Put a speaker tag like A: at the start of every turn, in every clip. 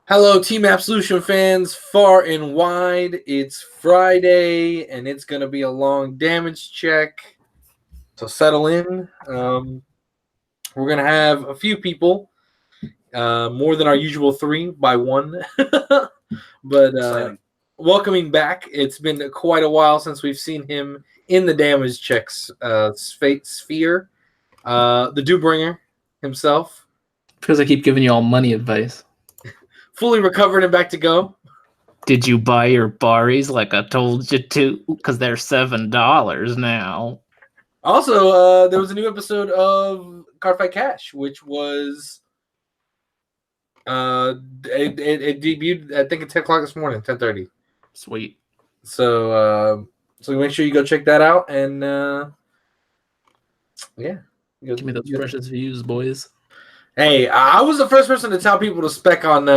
A: Hello, Team Absolution fans, far and wide. It's Friday, and it's going to be a long damage check. So settle in. We're going to have a few people, more than our usual 3 by 1. But welcoming back, it's been quite a while since we've seen him in the damage checks sphere. The Dewbringer himself.
B: Because I keep giving you all money advice.
A: Fully recovered and back to go.
B: Did you buy your Baris like I told you to? Because they're $7 now.
A: Also, there was a new episode of Cardfight Cash, which was it debuted I think at 10 o'clock this morning, 10:30.
B: Sweet.
A: So make sure you go check that out, and yeah,
B: give me those precious views, boys.
A: Hey, I was the first person to tell people to spec on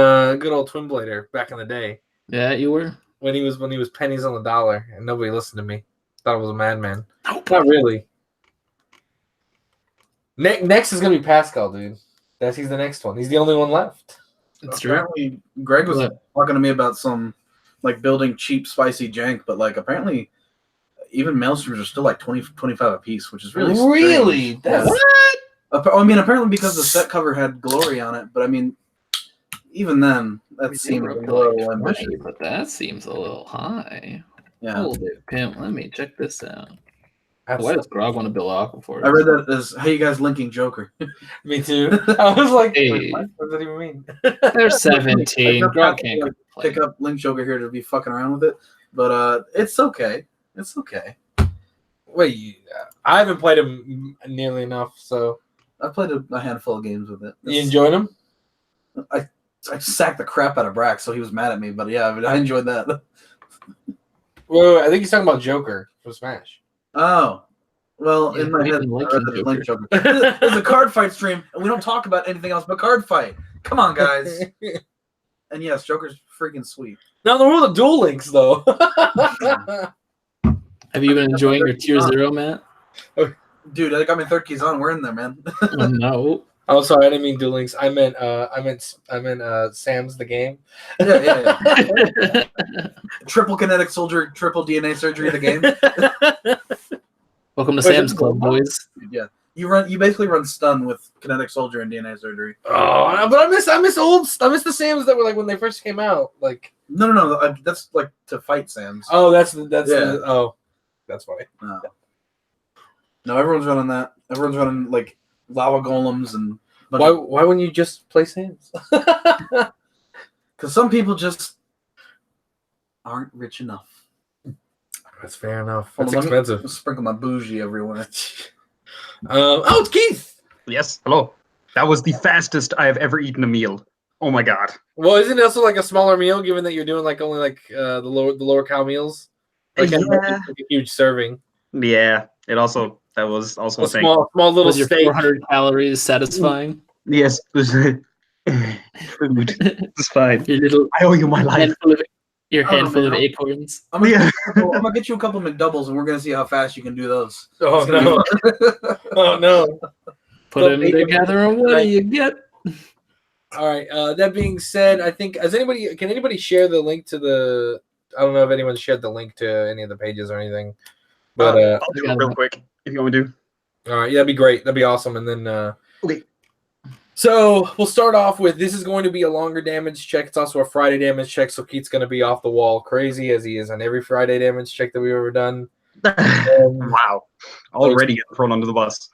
A: good old Twin Blader back in the day.
B: Yeah, you were.
A: When he was pennies on the dollar, and nobody listened to me. Thought I was a madman. Not really. Next is gonna be Pascal, dude. He's the next one. He's the only one left.
B: It's
C: apparently true. Greg was talking to me about some building cheap spicy jank, but apparently even maelstroms are still like 20-25 a piece, which is really
A: strange.
C: What? I mean, apparently because the set cover had glory on it, but I mean, even then, that seems a little ambitious.
B: But that seems a little high.
C: Yeah.
B: Hold it, pimp. Let me check this out. Why does Grog want to build Aqua for it?
C: I read that as, hey, you guys linking Joker.
A: Me too. I was like,
B: hey,
A: what does that even mean?
B: They're 17. Grog can't
C: pick up Link Joker here to be fucking around with it. But it's okay. It's okay.
A: Wait, I haven't played him nearly enough, so...
C: I played a handful of games with it.
A: You enjoyed him?
C: I sacked the crap out of Brax, so he was mad at me. But yeah, I enjoyed that.
A: Well, I think he's talking about Joker from Smash.
C: Oh, well, yeah, in my head, Link Joker. There's a card fight stream, and we don't talk about anything else but card fight. Come on, guys. And yes, Joker's freaking sweet.
A: Now in the world of Duel Links, though.
B: Have you been enjoying your Tier 0, Matt?
C: Dude, I got my third keys on. We're in there, man.
B: Oh, no.
A: Oh, sorry, I didn't mean Duel Links. I meant Sam's the game.
C: Yeah. Triple kinetic soldier, triple DNA surgery, the game.
B: Welcome to Sam's Club, boys.
C: Yeah, you basically run stun with kinetic soldier and DNA surgery.
A: Oh, but I miss the Sams that were like when they first came out. Like
C: no, that's like to fight Sams.
A: Oh, that's funny.
C: No, everyone's running that. Everyone's running like lava golems and.
A: Why wouldn't you just play Sams?
C: Because some people just aren't rich enough.
A: That's fair enough. That's expensive.
C: Let me sprinkle my bougie everywhere.
A: It's Keith.
D: Yes, hello. That was the fastest I have ever eaten a meal. Oh my god.
A: Well, isn't it also like a smaller meal, given that you're doing like only like the lower cow meals? Like a huge serving.
D: Yeah. That was also a thing.
A: Small little
B: was your
A: steak.
B: 400 calories satisfying?
D: Yes. Food. It's fine. I owe you my life.
B: Your handful of acorns.
C: I'm gonna get you a couple McDoubles, and we're gonna see how fast you can do those.
A: Oh no! Oh no!
B: Put them together, and what do you get?
A: All right. That being said, I think can anybody share the link to the? I don't know if anyone shared the link to any of the pages or anything, but
D: I'll do it real quick if you want me to.
A: All right. Yeah, that'd be great. That'd be awesome. And then
D: okay.
A: So we'll start off with, this is going to be a longer damage check. It's also a Friday damage check, so Keith's going to be off the wall crazy as he is on every Friday damage check that we've ever done.
D: Wow. Already getting thrown under the bus.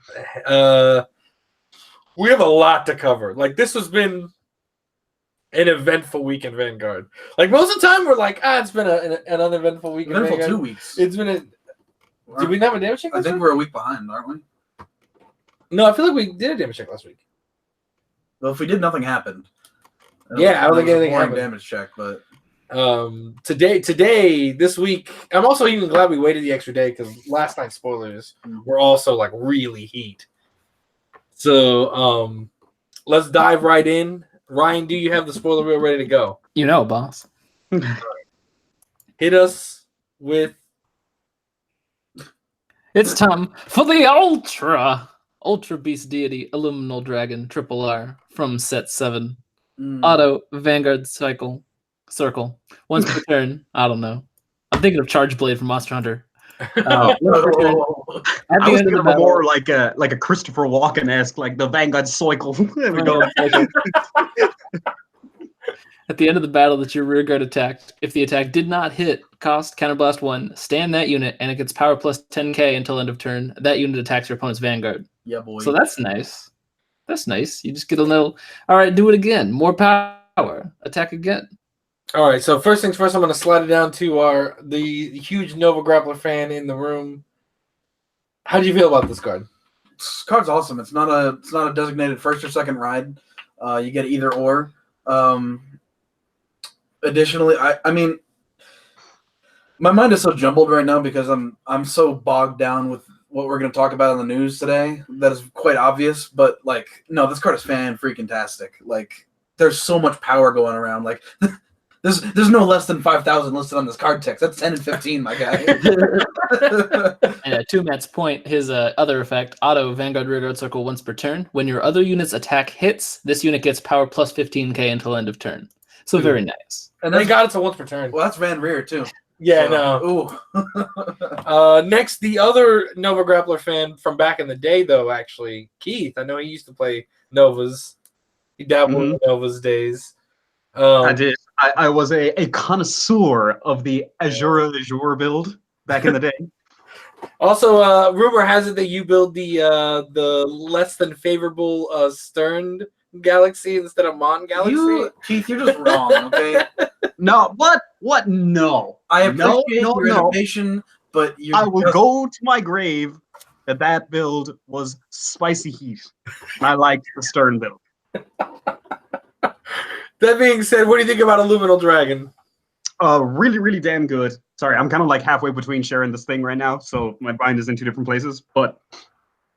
A: We have a lot to cover. Like, this has been an eventful week in Vanguard. Like, most of the time we're like, it's been an uneventful week in Vanguard.
C: 2 weeks.
A: It's been Did we not have a damage check
C: I think we're a week behind, aren't we?
A: No, I feel like we did a damage check last week.
C: Well, if we did, nothing happened.
A: I don't think anything happened.
C: Damage check, but
A: today, this week, I'm also even glad we waited the extra day because last night's spoilers were also like really heat. So let's dive right in. Ryan, do you have the spoiler reel ready to go?
B: You know, boss.
A: Hit us with.
B: It's time for the Ultra Beast Deity Illuminal Dragon Triple R from Set 7. Auto Vanguard Circle. Once per turn. I don't know. I'm thinking of Charge Blade from Monster Hunter. Once per turn, at
D: I
B: the
D: was
B: end of
D: thinking
B: the
D: of a
B: battle,
D: more like a Christopher Walken-esque, like the Vanguard Cycle. There we go.
B: at the end of the battle that your rear guard attacked, if the attack did not hit, cost counterblast 1, stand that unit, and it gets power plus 10k until end of turn. That unit attacks your opponent's Vanguard.
C: Yeah, boy.
B: So that's nice. That's nice. You just get a little. All right, do it again. More power. Attack again.
A: All right. So first things first, I'm going to slide it down to the huge Nova Grappler fan in the room. How do you feel about this card?
C: This card's awesome. It's not a designated first or second ride. You get either or. Additionally, I mean, my mind is so jumbled right now because I'm so bogged down with what we're going to talk about in the news today. That is quite obvious, but like, no, this card is fan-freaking-tastic. Like, there's so much power going around. Like, there's no less than 5,000 listed on this card text. That's 10 and 15, my guy.
B: And to Matt's point, his other effect, auto Vanguard Rearguard Circle once per turn. When your other unit's attack hits, this unit gets power plus 15k until end of turn. So very nice.
A: And they got it to once per turn.
C: Well, that's Van Rear, too.
A: Yeah,
C: so,
A: no. Next, the other Nova Grappler fan from back in the day, though, actually, Keith. I know he used to play Novas. He dabbled in Novas days.
D: I did. I was a connoisseur of the Azure build back in the day.
A: Also, rumor has it that you build the less than favorable Stern Galaxy instead of Mon Galaxy.
C: Keith, you're just wrong, okay?
D: No, what? No.
C: I appreciate your innovation, but
D: I will go to my grave that build was spicy heat. And I liked the Stern build.
A: That being said, what do you think about Illuminal Dragon?
D: Really, really damn good. Sorry, I'm kind of like halfway between sharing this thing right now, so my mind is in two different places. But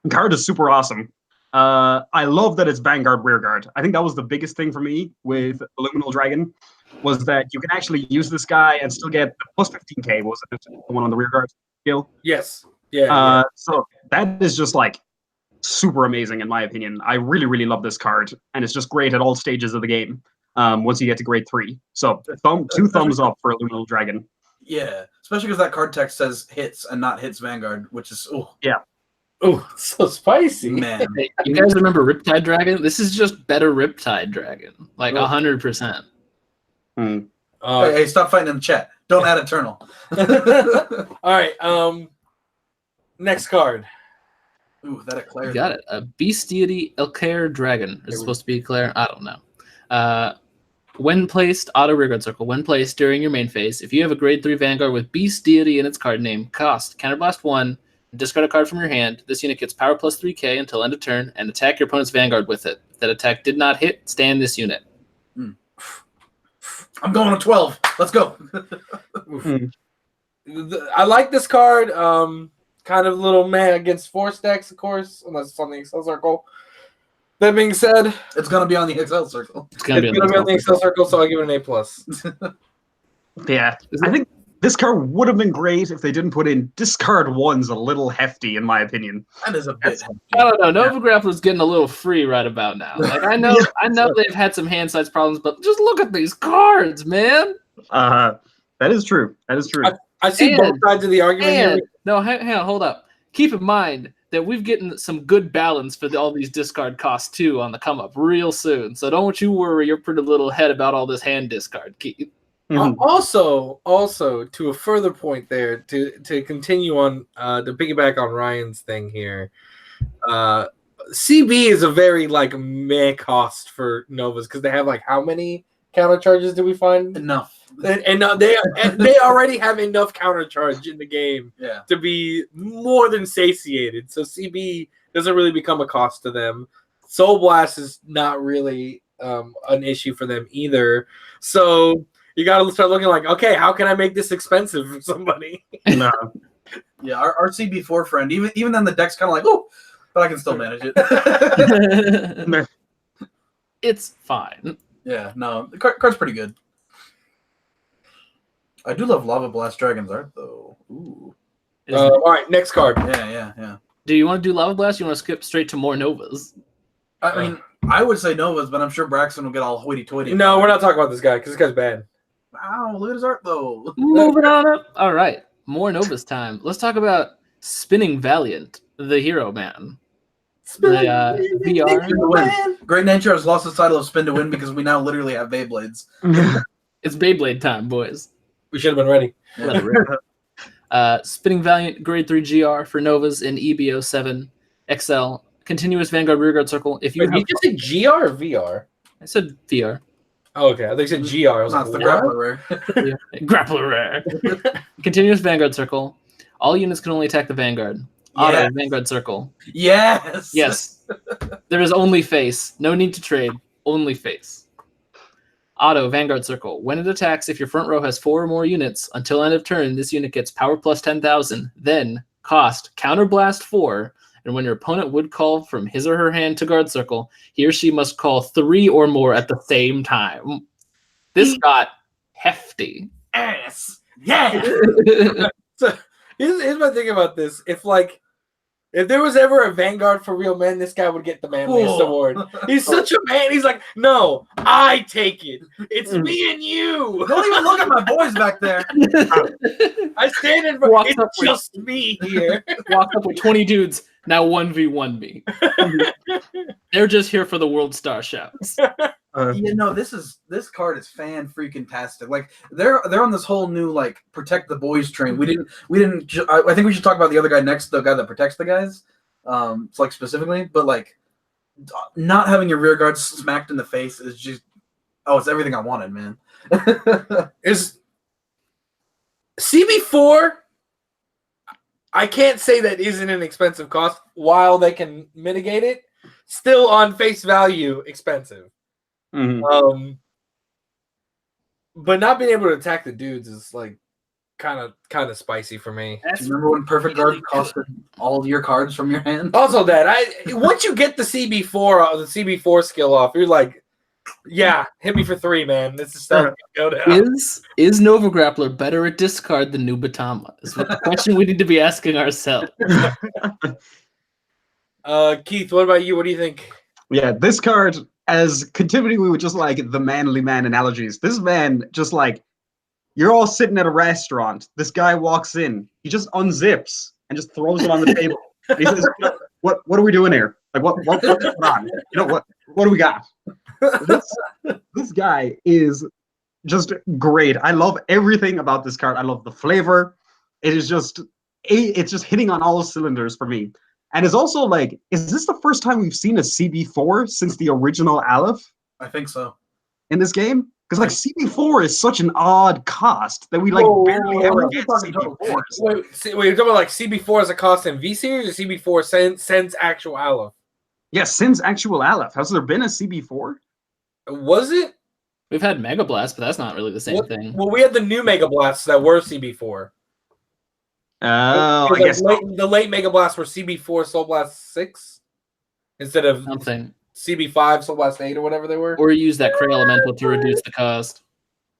D: the card is super awesome. I love that it's Vanguard Rearguard. I think that was the biggest thing for me with Illuminal Dragon, was that you can actually use this guy and still get the plus 15k, was it? The one on the Rearguard skill?
A: Yes. Yeah.
D: So that is just like super amazing in my opinion. I really, really love this card, and it's just great at all stages of the game. Once you get to grade 3. So two thumbs up for Illuminal Dragon.
C: Yeah, especially because that card text says hits and not hits Vanguard, which is
D: yeah.
A: Oh, so spicy,
C: man.
B: Hey, you guys remember Riptide Dragon? This is just better Riptide Dragon, like 100%.
C: Hey, stop fighting in the chat. Don't add Eternal.
A: All right. Next card.
C: Ooh, that Eclair.
B: You got it. A Beast Deity Eclair Dragon. Is it supposed to be Eclair? I don't know. When placed, auto Rearguard Circle. When placed during your main phase, if you have a grade 3 Vanguard with Beast Deity in its card name, cost counterblast 1, discard a card from your hand. This unit gets power plus 3k until end of turn, and attack your opponent's Vanguard with it. If that attack did not hit, stand this unit.
C: I'm going to 12. Let's go.
A: I like this card. Kind of little man against 4 stacks, of course, unless it's on the Excel circle. That being said,
C: it's going to be on the Excel circle.
B: It's going to be
A: on the Excel circle, so I'll give it an A+.
D: Yeah, I think this card would have been great if they didn't put in discard 1's a little hefty, in my opinion.
C: That is a bit hefty.
B: I don't know. Nova Grappler's getting a little free right about now. Like I know they've had some hand size problems, but just look at these cards, man.
D: That is true. That is true.
A: I see both sides of the argument here.
B: No, hang on, hold up. Keep in mind that we've getting some good balance for all these discard costs too on the come up real soon. So don't you worry your pretty little head about all this hand discard, Keith.
A: Also, to a further point there, to continue on, to piggyback on Ryan's thing here, CB is a very like meh cost for Novas because they have like how many counter charges do we find?
C: Enough.
A: And they already have enough counter charge in the game to be more than satiated. So CB doesn't really become a cost to them. Soul Blast is not really an issue for them either. So you got to start looking like, okay, how can I make this expensive for somebody?
D: No.
C: Yeah, our CB4 friend, even then the deck's kind of like, oh, but I can still manage it.
B: It's fine.
C: Yeah, no, the card's pretty good. I do love Lava Blast Dragon's art, though. Ooh.
A: All right, next card.
C: Yeah.
B: Do you want to do Lava Blast? Or you want to skip straight to more Novas?
C: I mean, I would say Novas, but I'm sure Braxton will get all hoity-toity.
A: No, we're not talking about this guy because this guy's bad.
C: Wow, look at his art, though.
B: Moving on up. All right, more Novus time. Let's talk about Spinning Valiant, the hero man. The VR.
C: Spin to win. Great Nature has lost the title of Spin to Win because we now literally have Beyblades.
B: It's Beyblade time, boys.
A: We should have been ready.
B: Let it rip. Spinning Valiant, grade 3 GR for Novas in EBO 7 XL. Continuous Vanguard Rearguard Circle. If you
A: Wait,
B: have,
A: did you say GR or VR?
B: I said VR.
A: Oh, okay. I think you said GR. I was
C: Not
A: like,
C: the
A: what?
C: grappler rare.
B: Grappler rare. Continuous Vanguard Circle. All units can only attack the Vanguard. Auto
C: Yes.
B: Vanguard Circle.
C: Yes.
B: Yes. There is only face. No need to trade. Only face. Auto Vanguard Circle. When it attacks, if your front row has 4 or more units, until end of turn, this unit gets power plus 10,000. Then cost counterblast 4. And when your opponent would call from his or her hand to guard circle, he or she must call 3 or more at the same time. This got hefty.
C: Yes. Yeah.
A: So here's my thing about this. If there was ever a Vanguard for real men, this guy would get the manliest
C: Cool.
A: award. He's such a man. He's like, no, I take it. It's me and you.
C: Don't even look at my boys back there.
A: I stand in front.
B: Walks
A: It's
B: up with-
A: just me here.
B: Walk up with 20 dudes. Now 1v1 me. They're just here for the world star shouts.
C: You know, this card is fan freaking tastic. Like they're on this whole new like protect the boys train. I think we should talk about the other guy next, the guy that protects the guys. It's like specifically, but like not having your rear guard smacked in the face is just it's everything I wanted, man.
A: Is CB4? I can't say that isn't an expensive cost while they can mitigate it. Still on face value, expensive.
D: Mhm.
A: But not being able to attack the dudes is like kind of spicy for me.
C: Do you remember when Perfect Guard costed all your cards from your hand?
A: Also, once you get the CB4 skill off, you're like, yeah, hit me for 3, man. This is starting to go down.
B: Is Nova Grappler better at discard than Nubatama? Is what the question we need to be asking ourselves.
A: Keith, what about you? What do you think?
D: Yeah, this card, as continually with just like the manly man analogies, this man just like, you're all sitting at a restaurant. This guy walks in, he just unzips and just throws it on the table. And he says, what are we doing here? Like what's going on? You know, what do we got? This guy is just great. I love everything about this card. I love the flavor. It's just hitting on all cylinders for me. And it's also like, is this the first time we've seen a CB4 since the original Aleph
C: I think so.
D: in this game? Because like CB4 is such an odd cost that we like barely ever get CB4s.
A: Wait, you're talking about like CB4 as a cost in V series or CB4 since actual Aleph?
D: Yeah, since actual Aleph. Has there been a CB4?
A: Was it?
B: We've had Mega Blast, but that's not really the same thing.
A: Well, we had the new Mega Blasts that were CB4.
D: Oh, I guess
A: the late Mega Blasts were CB4 Soul Blast 6 instead of
B: Something.
A: CB5 Soul Blast 8 or whatever they were.
B: Or use that Cray Elemental to reduce the cost.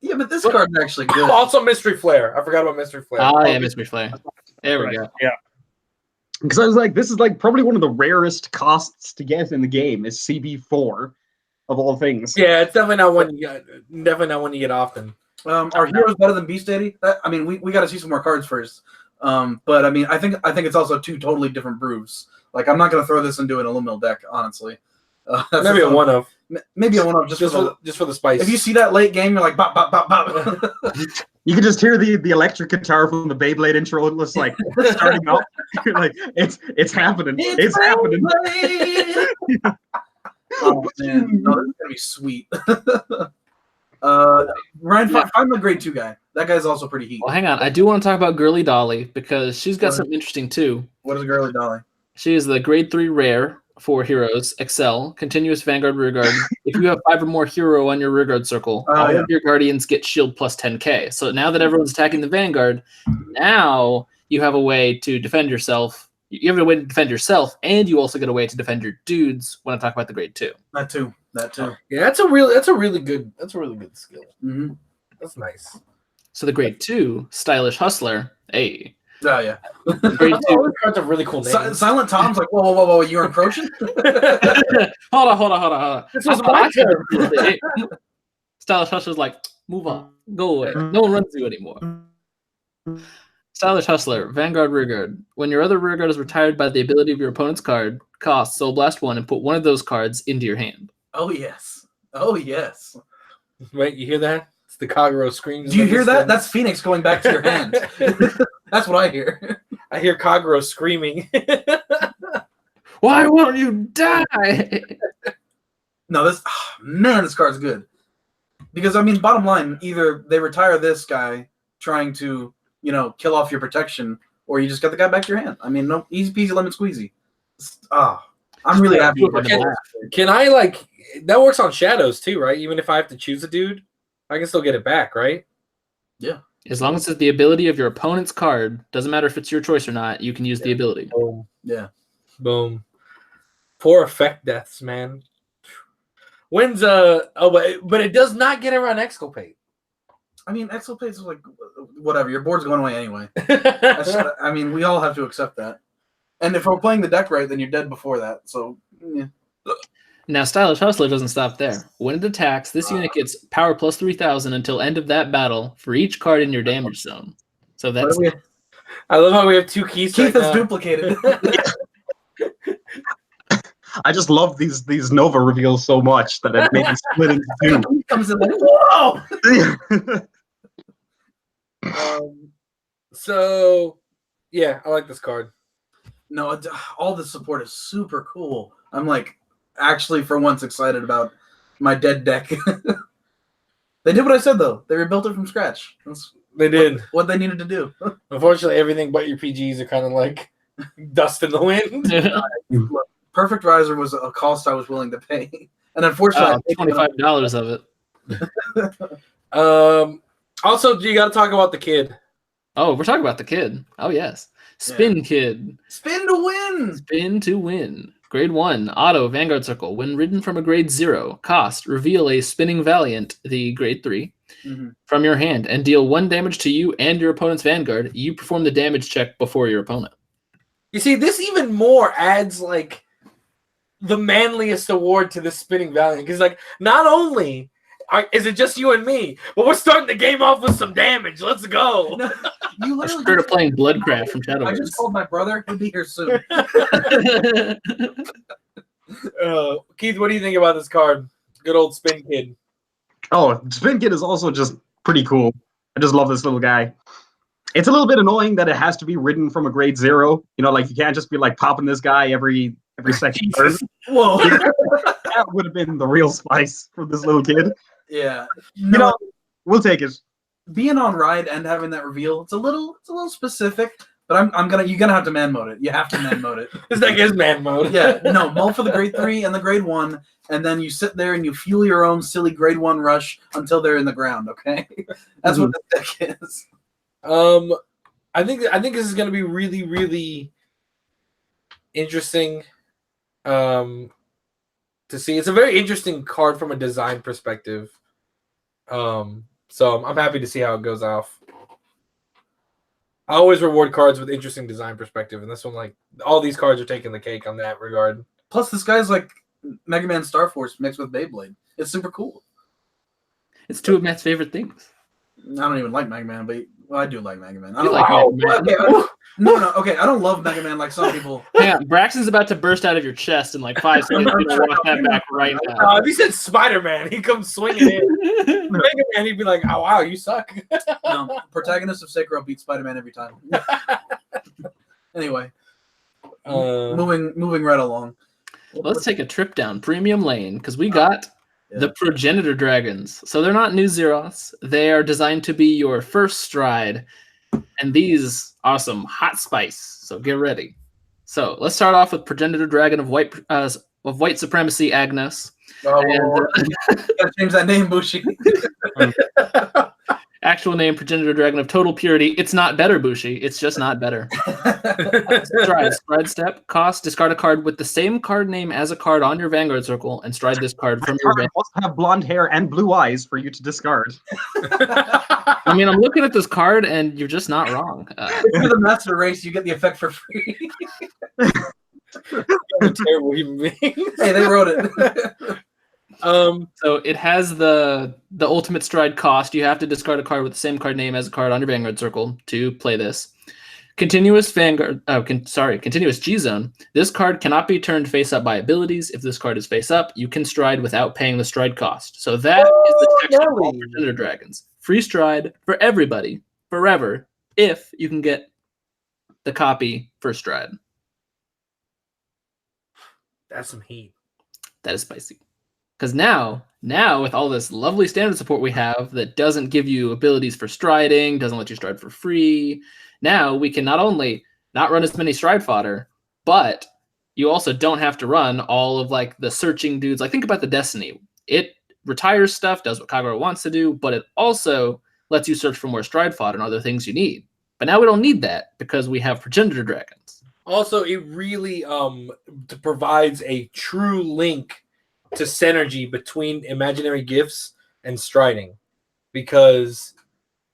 C: Yeah, but this card's actually good.
A: Also, Mystery Flare. I forgot about Mystery Flare.
B: Ah, yeah, Mystery Flare. There we go.
D: Yeah. Because I was like, this is like probably one of the rarest costs to get in the game is CB4 of all things.
A: Yeah, it's definitely not one you get often.
C: Are heroes better than Beast Daddy? I mean, we got to see some more cards first. But I mean, I think it's also 2 totally different brews. Like, I'm not going to throw this into an Illumil deck, honestly.
A: Maybe a one of.
C: Maybe a one of just
A: for the spice.
C: If you see that late game, you're like bop bop bop bop.
D: You can just hear the electric guitar from the Beyblade intro. It's like starting up. You're like, it's happening. It's happening.
C: Oh man, no, this is gonna be sweet. Ryan, find the grade 2 guy. That guy's also pretty heat.
B: Well, hang on. I do want to talk about Girly Dolly because she's got something interesting too.
C: What is Girly Dolly?
B: She is the grade 3 rare for heroes, Excel, continuous Vanguard rearguard. If you have 5 or more hero on your rearguard circle, all of your guardians get shield plus 10k. So now that everyone's attacking the Vanguard, now you have a way to defend yourself. You have a way to defend yourself, and you also get a way to defend your dudes when I talk about the grade 2.
C: That too.
A: Yeah, that's a really good skill.
C: Mm-hmm.
A: That's nice.
B: So the grade 2, Stylish Hustler, hey.
C: Oh yeah.
B: Grade
A: All
B: 2.
A: these cards have really cool names.
C: Silent Tom's like, whoa, you're encroaching?
B: Hold on.
A: This was my turn.
B: Stylish Hustler's like, move on. Go away. No one runs you anymore. Stylish Hustler, Vanguard Rearguard. When your other rearguard is retired by the ability of your opponent's card, cost Soul Blast 1 and put one of those cards into your hand.
C: Oh yes.
A: Wait, you hear that? It's the Kagero screams.
C: Do you hear that? That's Phoenix going back to your hand. That's what I hear.
A: I hear Kagero screaming.
B: Why won't you die?
C: No, this card's good. Because I mean, bottom line, either they retire this guy trying to, kill off your protection, or you just got the guy back to your hand. I mean, no, easy peasy lemon squeezy. I'm really happy with it.
A: Can I that works on shadows too, right? Even if I have to choose a dude, I can still get it back, right?
C: Yeah.
B: As long as it's the ability of your opponent's card, doesn't matter if it's your choice or not, you can use the ability.
A: Boom.
C: Yeah.
A: Boom. 4 effect deaths, man. When's but it does not get around Exculpate.
C: I mean, Exculpate is like whatever. Your board's going away anyway. I mean, we all have to accept that. And if we're playing the deck right, then you're dead before that. So yeah.
B: Now, Stylish Hustler doesn't stop there. When it attacks, this unit gets power plus 3,000 until end of that battle for each card in your damage zone. So that's.
A: I love how we have 2 keys.
C: Keith is duplicated.
D: I just love these Nova reveals so much that it made me split into 2.
C: He comes in like, whoa!
A: So, yeah, I like this card.
C: No, all the support is super cool. I'm like, actually, for once, excited about my dead deck. They did what I said, though. They rebuilt it from scratch.
A: They did
C: what they needed to do.
A: Unfortunately, everything but your PGs are kind of like dust in the wind.
C: Perfect Riser was a cost I was willing to pay, and unfortunately,
B: $25 of
C: it.
A: Also, you got to talk about the kid.
B: Oh, we're talking about the kid. Oh yes, Spin Kid.
C: Spin to win.
B: Spin to win. Grade 1, Auto, Vanguard Circle. When ridden from a grade 0, cost, reveal a Spinning Valiant, the grade 3, from your hand, and deal 1 damage to you and your opponent's Vanguard. You perform the damage check before your opponent.
A: You see, this even more adds, the manliest award to this Spinning Valiant. Because, not only is it just you and me, but we're starting the game off with some damage. Let's go.
C: No, you literally
B: started playing Bloodcraft from Shadowverse.
C: I just called my brother. He'll be here soon.
A: Keith, what do you think about this card? Good old Spin Kid.
D: Oh, Spin Kid is also just pretty cool. I just love this little guy. It's a little bit annoying that it has to be ridden from a grade 0. You can't just be popping this guy every second turn.
C: Whoa.
D: That would have been the real spice for this little kid.
C: Yeah.
D: We'll take it.
C: Being on ride and having that reveal, it's a little specific, but you're gonna have to man mode it. You have to man mode it.
A: This deck is man mode.
C: Yeah, no, mull for the grade 3 and the grade 1, and then you sit there and you fuel your own silly grade 1 rush until they're in the ground, okay? That's what this deck is.
A: I think this is gonna be really, really interesting to see. It's a very interesting card from a design perspective. So I'm happy to see how it goes off. I always reward cards with interesting design perspective, and this one, all these cards are taking the cake on that regard.
C: Plus, this guy's like Mega Man Star Force mixed with Beyblade. It's super cool.
B: It's 2 of Matt's favorite things.
C: I don't even like Mega Man, but I do like Mega Man. No, okay, I don't love Mega Man like some people.
B: Yeah, Braxton's about to burst out of your chest in 5 seconds. You're gonna walk that back right now.
A: If he said Spider-Man, he comes swinging in. Mega Man, he'd be like, "Oh wow, you suck."
C: No, protagonist of Sekiro beats Spider-Man every time. Anyway, moving right along.
B: Let's take a trip down Premium Lane because we got the Progenitor Dragons. So they're not new Zeroths. They are designed to be your first stride. And these are some hot spice. So get ready. So let's start off with Progenitor Dragon of White Supremacy, Agnes.
C: Gotta change that name, Bushi.
B: Actual name, Progenitor Dragon of Total Purity. It's not better, Bushi. It's just not better. Stride step. Cost, discard a card with the same card name as a card on your Vanguard circle and stride this card from your Vanguard.
D: Must have blonde hair and blue eyes for you to discard.
B: I mean, I'm looking at this card and you're just not wrong.
C: If you're the master race, you get the effect for free.
A: Terrible human beings.
C: Hey, they wrote it.
B: So it has the ultimate stride cost. You have to discard a card with the same card name as a card on your Vanguard circle to play this. Continuous Vanguard. Continuous G Zone. This card cannot be turned face up by abilities. If this card is face up, you can stride without paying the stride cost. So that is the text of all Progenitor Dragons. Free stride for everybody forever if you can get the copy for stride.
A: That's some heat.
B: That is spicy. Because now with all this lovely standard support we have that doesn't give you abilities for striding, doesn't let you stride for free, now we can not only not run as many stride fodder, but you also don't have to run all of like the searching dudes. Like think about the Destiny. It retires stuff, does what Kagura wants to do, but it also lets you search for more stride fodder and other things you need. But now we don't need that because we have Progenitor Dragons.
A: Also, it really provides a true link to synergy between imaginary gifts and striding, because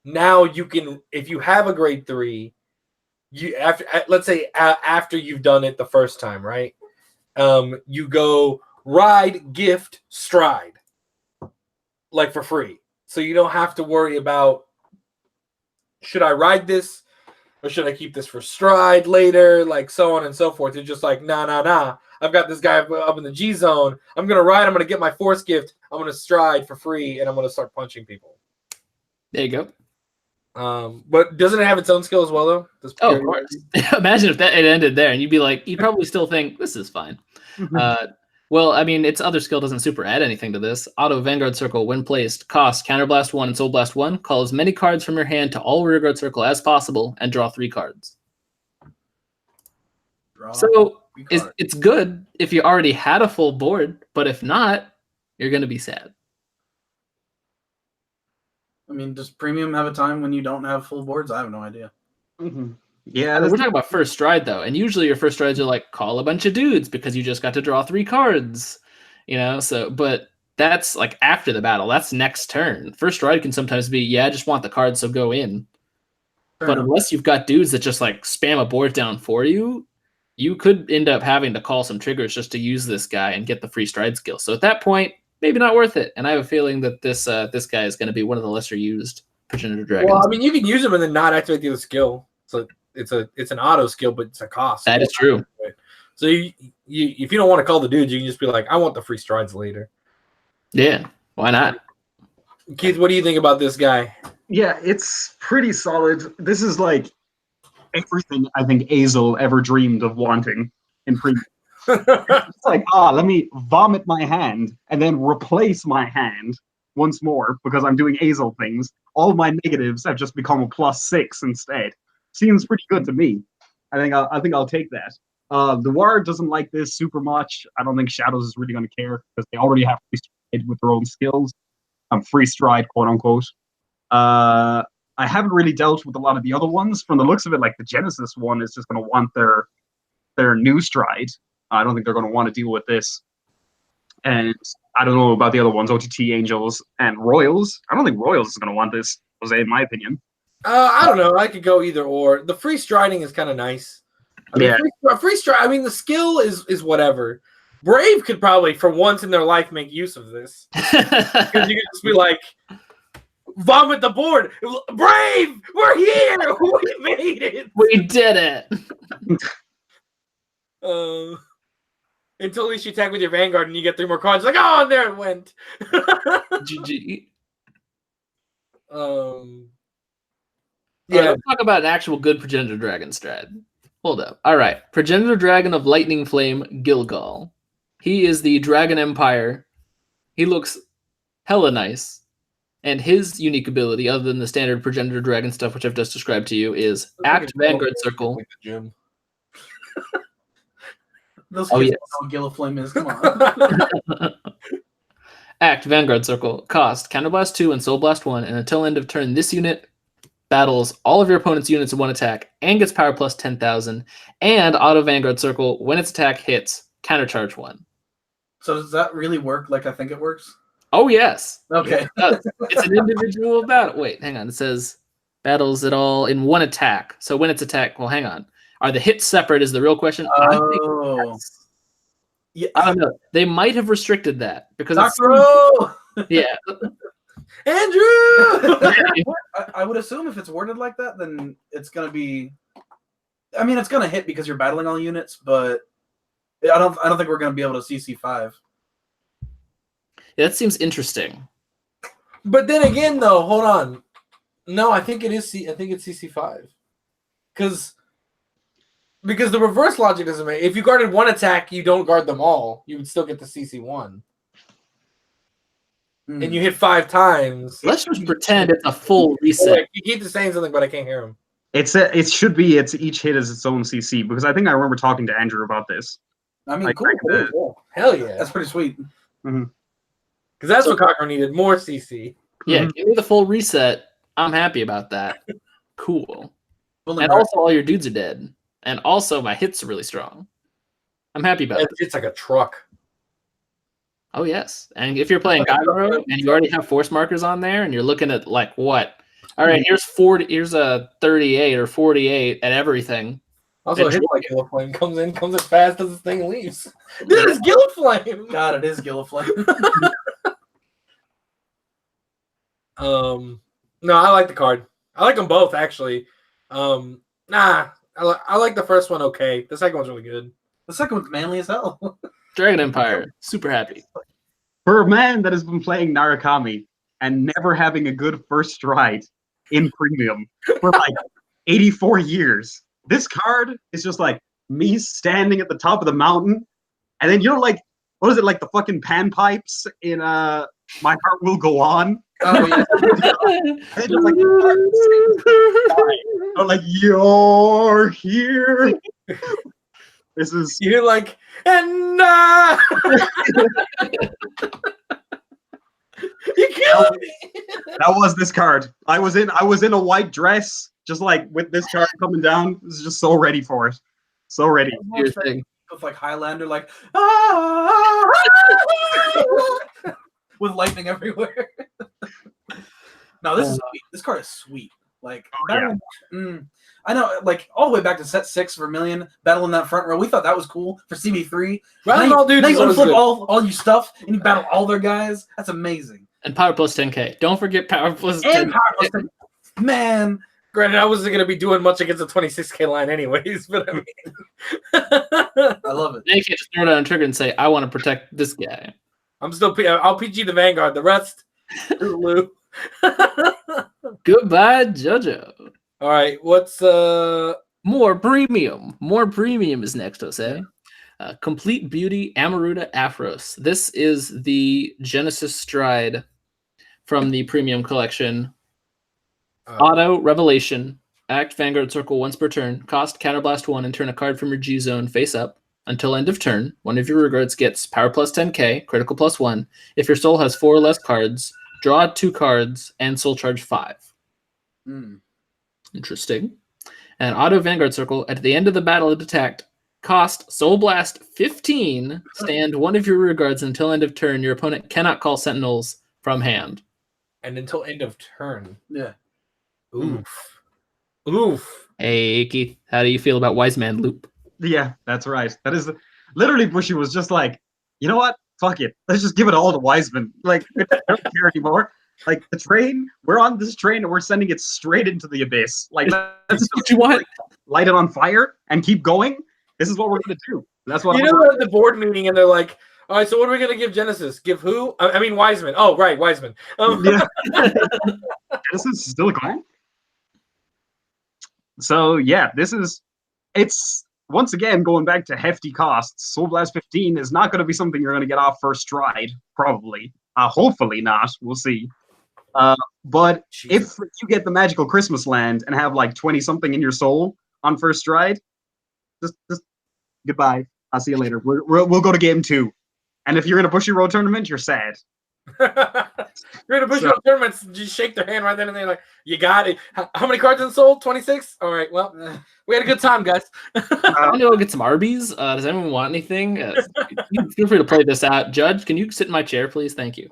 A: now you can, if you have a grade 3, you let's say after you've done it the first time, right? You go ride, gift, stride, like for free, so you don't have to worry about should I ride this or should I keep this for stride later, like so on and so forth. You're just like nah. I've got this guy up in the G zone. I'm going to ride. I'm going to get my force gift. I'm going to stride for free, and I'm going to start punching people.
B: There you go.
A: But doesn't it have its own skill as well, though?
B: Oh, of course. Imagine if it ended there, and you'd be like, you'd probably still think, this is fine. Well, I mean, its other skill doesn't super add anything to this. Auto Vanguard Circle, when placed, cost Counterblast 1 and Soul Blast 1. Call as many cards from your hand to all Rearguard Circle as possible, and draw 3 cards. So it's good if you already had a full board, but if not, you're going to be sad.
C: I mean, does Premium have a time when you don't have full boards? I have no idea.
D: Yeah,
B: we're talking about first stride though, and usually your first strides are like call a bunch of dudes because you just got to draw 3 cards, you know. So, but that's like after the battle. That's next turn. First stride can sometimes be I just want the cards, so go in. But unless you've got dudes that just like spam a board down for you, you could end up having to call some triggers just to use this guy and get the free stride skill. So at that point, maybe not worth it. And I have a feeling that this guy is going to be one of the lesser used Progenitor Dragons.
A: Well, I mean, you can use him and then not activate the other skill. So it's an auto skill, but it's a cost.
B: That is true.
A: So you if you don't want to call the dudes, you can just be like, I want the free strides later.
B: Yeah, why not?
A: Keith, what do you think about this guy?
D: Yeah, it's pretty solid. This is like everything I think Azel ever dreamed of wanting in Premium. It's like, let me vomit my hand and then replace my hand once more because I'm doing Azel things. All my negatives have just become a +6 instead. Seems pretty good to me. I think I'll take that. The War doesn't like this super much. I don't think Shadows is really going to care because they already have free stride with their own skills. Free stride, quote unquote. I haven't really dealt with a lot of the other ones. From the looks of it, like the Genesis one is just going to want their new stride. I don't think they're going to want to deal with this. And I don't know about the other ones, OTT Angels and Royals. I don't think Royals is going to want this, Jose, in my opinion.
A: I don't know. I could go either or. The free striding is kind of nice. I mean, free stride. I mean, the skill is whatever. Brave could probably, for once in their life, make use of this because you could just be like, vomit the board. Brave, we're here. We made it.
B: We did it.
A: Until at least you attack with your Vanguard and you get 3 more cards. Like, oh, and there it went.
B: GG.
A: Yeah.
B: Let's talk about an actual good Progenitor Dragon strat. Hold up. All right. Progenitor Dragon of Lightning Flame, Gilgal. He is the Dragon Empire. He looks hella nice. And his unique ability, other than the standard Progenitor Dragon stuff, which I've just described to you, is act Vanguard Circle.
A: Like the gym.
C: Those kids don't know what Gilliflame is. Come on.
B: Act Vanguard Circle. Cost Counterblast 2 and Soul Blast 1, and until end of turn, this unit battles all of your opponent's units in one attack and gets power plus 10,000. And Auto Vanguard Circle, when its attack hits, countercharge 1.
C: So does that really work like I think it works?
B: Oh, yes.
C: Okay.
B: It's an individual battle. Wait, hang on. It says battles it all in one attack. So when it's attack, well, hang on. Are the hits separate is the real question.
C: Oh. Yeah.
B: I don't know. They might have restricted that because
C: Dr. O!
B: yeah.
C: Andrew! I would assume if it's worded like that, then it's going to be... I mean, it's going to hit because you're battling all units, but I don't think we're going to be able to CC 5.
B: Yeah, that seems interesting.
A: But then again, though, hold on. No, I think it is. I think it's CC5. Because the reverse logic doesn't make. If you guarded one attack, you don't guard them all. You would still get the CC1. And you hit 5 times.
B: Let's just pretend it's a full reset.
A: You keep saying something, but I can't hear him.
D: It should be each hit is its own CC, because I think I remember talking to Andrew about this.
C: I mean,
D: Like,
C: cool.
A: Hell yeah.
C: That's pretty sweet.
D: Mm-hmm.
A: Because that's what Cochran needed, more CC.
B: Yeah, give me the full reset. I'm happy about that. Cool. And also all your dudes are dead. And also my hits are really strong. I'm happy about it.
A: It's like a truck.
B: Oh, yes. And if you're playing Gyro and you already have force markers on there and you're looking at like what? All right, here's a 38 or 48 at everything.
A: Also, hit like Gilliflame comes as fast as this thing leaves. Dude, it's Gilliflame!
C: God, it is Gilliflame.
A: No, I like the card. I like them both, actually. I like the first one okay. The second one's really good.
C: The second one's manly as hell.
B: Dragon Empire, super happy.
D: For a man that has been playing Narukami and never having a good first stride in premium for like 84 years, this card is just like me standing at the top of the mountain, and then like, what is it, like the fucking panpipes in My Heart Will Go On?
C: Oh, yeah.
D: And just like, I'm like, you're here. This is
A: You're like, and you killed me.
D: that was this card. I was in a white dress, just like with this card coming down. I was just so ready for it. So ready.
B: Your thing.
C: With like Highlander, like with lightning everywhere. No, this is sweet. This card is sweet. Like, I know, like all the way back to set 6 Vermilion, battle in that front row. We thought that was cool for CB3.
A: Battling all dudes
C: now you
A: is
C: flip
A: good.
C: all your stuff and you battle all their guys. That's amazing.
B: And power plus 10k. Don't forget power plus 10.
C: And power plus 10. Man.
A: Granted, I wasn't going to be doing much against the 26k line anyways, but I mean.
C: I love it.
B: Now you can't just throw it on a trigger and say, I want to protect this guy.
A: I'll PG the Vanguard. The rest, Lou.
B: Goodbye, JoJo.
A: All right, what's
B: More premium. More premium is next, Jose. Complete Beauty Amaruta Afros. This is the Genesis Stride from the premium collection. Auto Revelation. Act Vanguard Circle once per turn. Cost Counterblast 1 and turn a card from your G zone face up. Until end of turn, one of your regards gets power plus 10k, critical plus 1. If your soul has 4 or less cards, draw 2 cards and soul charge 5. Interesting. And Auto Vanguard Circle, at the end of the battle it attacked, cost Soul Blast 15, stand one of your rearguards until end of turn. Your opponent cannot call Sentinels from hand.
A: and until end of turn.
C: Yeah.
A: Oof. Oof.
B: Hey, Keith, how do you feel about Wise Man Loop?
D: Yeah, that's right. That is literally Bushy was just like, you know what? Fuck it. Let's just give it all to Wiseman. Like, I don't care anymore. Like, the train, we're on this train and we're sending it straight into the abyss. Like, that's
B: what you want.
D: Light it on fire and keep going. This is what we're going to do. That's what
A: You know, they're at the board meeting and they're like, all right, so what are we going to give Genesis? Give who? I mean, Wiseman. Oh, right, Wiseman.
D: Yeah. This is still a clan. So, yeah, it's once again going back to hefty costs. Soul Blast 15 is not going to be something you're going to get off first stride, probably. Hopefully not. We'll see. But if you get the magical Christmas land and have like 20 something in your soul on first stride, just goodbye. I'll see you later. We'll go to game 2. And if you're in a Bushy Road tournament, you're sad.
A: You're in a Bushido tournaments, just shake their hand right then and there, like, you got it. How many cards in sold? 26? All right, well, we had a good time, guys.
B: I know I'll get some Arby's. Does anyone want anything? Feel free to play this out. Judge, can you sit in my chair, please? Thank you.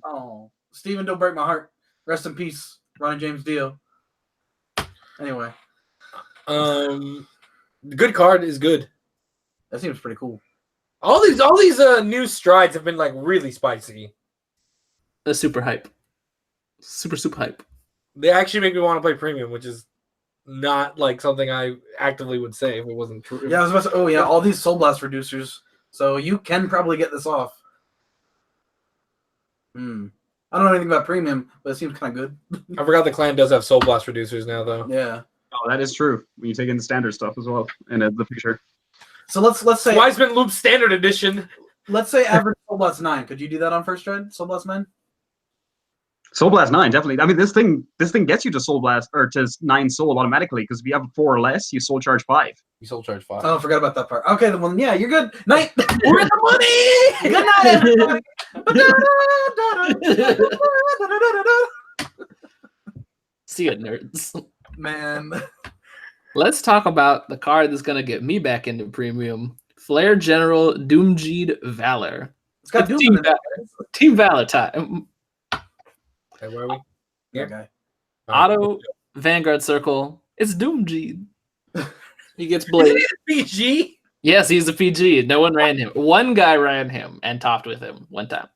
C: Oh, Steven, don't break my heart. Rest in peace, Ronnie James Dio. Anyway,
A: The good card is good.
C: that seems pretty cool.
A: All these new strides have been like really spicy.
B: Super hype. Super hype.
A: They actually make me want to play premium, which is not like something I actively would say if it wasn't true.
C: Yeah, I was about to. Oh yeah, all these Soul Blast reducers. So you can probably get this off. I don't know anything about premium, but it seems kind of good.
A: I forgot the clan does have Soul Blast reducers now, though.
C: Yeah.
D: Oh, that is true. When you take in the standard stuff as well in the picture.
C: So let's say
A: Wiseman Loop Standard Edition.
C: let's say average Soul Blast 9. Could you do that on first trade? Soul Blast 9?
D: Soul Blast 9, definitely. I mean, this thing gets you to Soul Blast or to 9 Soul automatically because if you have 4 or less, you Soul Charge 5.
A: You Soul Charge 5.
C: Oh, I forgot about that part. Okay, then well, yeah, you're good. Night. We're in the money. Good night, everybody.
B: See it, nerds.
C: Man.
B: Let's talk about the card that's going to get me back into premium. Flare General Doomjeed Valor.
C: It's got Doom
B: Team,
C: in it.
B: Team Valor time.
A: Okay, where are we? Yeah.
C: Okay.
B: Auto Vanguard Circle. It's Doomjeed. He gets Blaze.
A: PG?
B: Yes, he's a PG. No one ran him. One guy ran him and topped with him one time.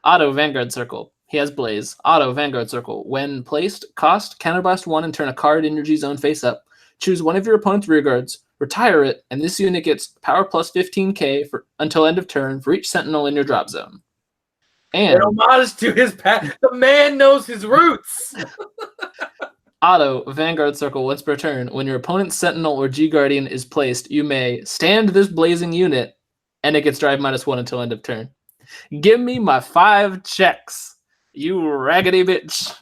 B: Auto Vanguard Circle. He has Blaze. Auto Vanguard Circle. When placed, cost Counterblast 1 and turn a card in your G zone face up. Choose one of your opponent's rear guards, retire it, and this unit gets power plus 15k until end of turn for each sentinel in your drop zone. And
A: An homage to his past. The man knows his roots.
B: Auto Vanguard Circle once per turn. When your opponent's sentinel or G Guardian is placed, you may stand this blazing unit, and it gets drive -1 until end of turn. Give me my 5 checks, you raggedy bitch.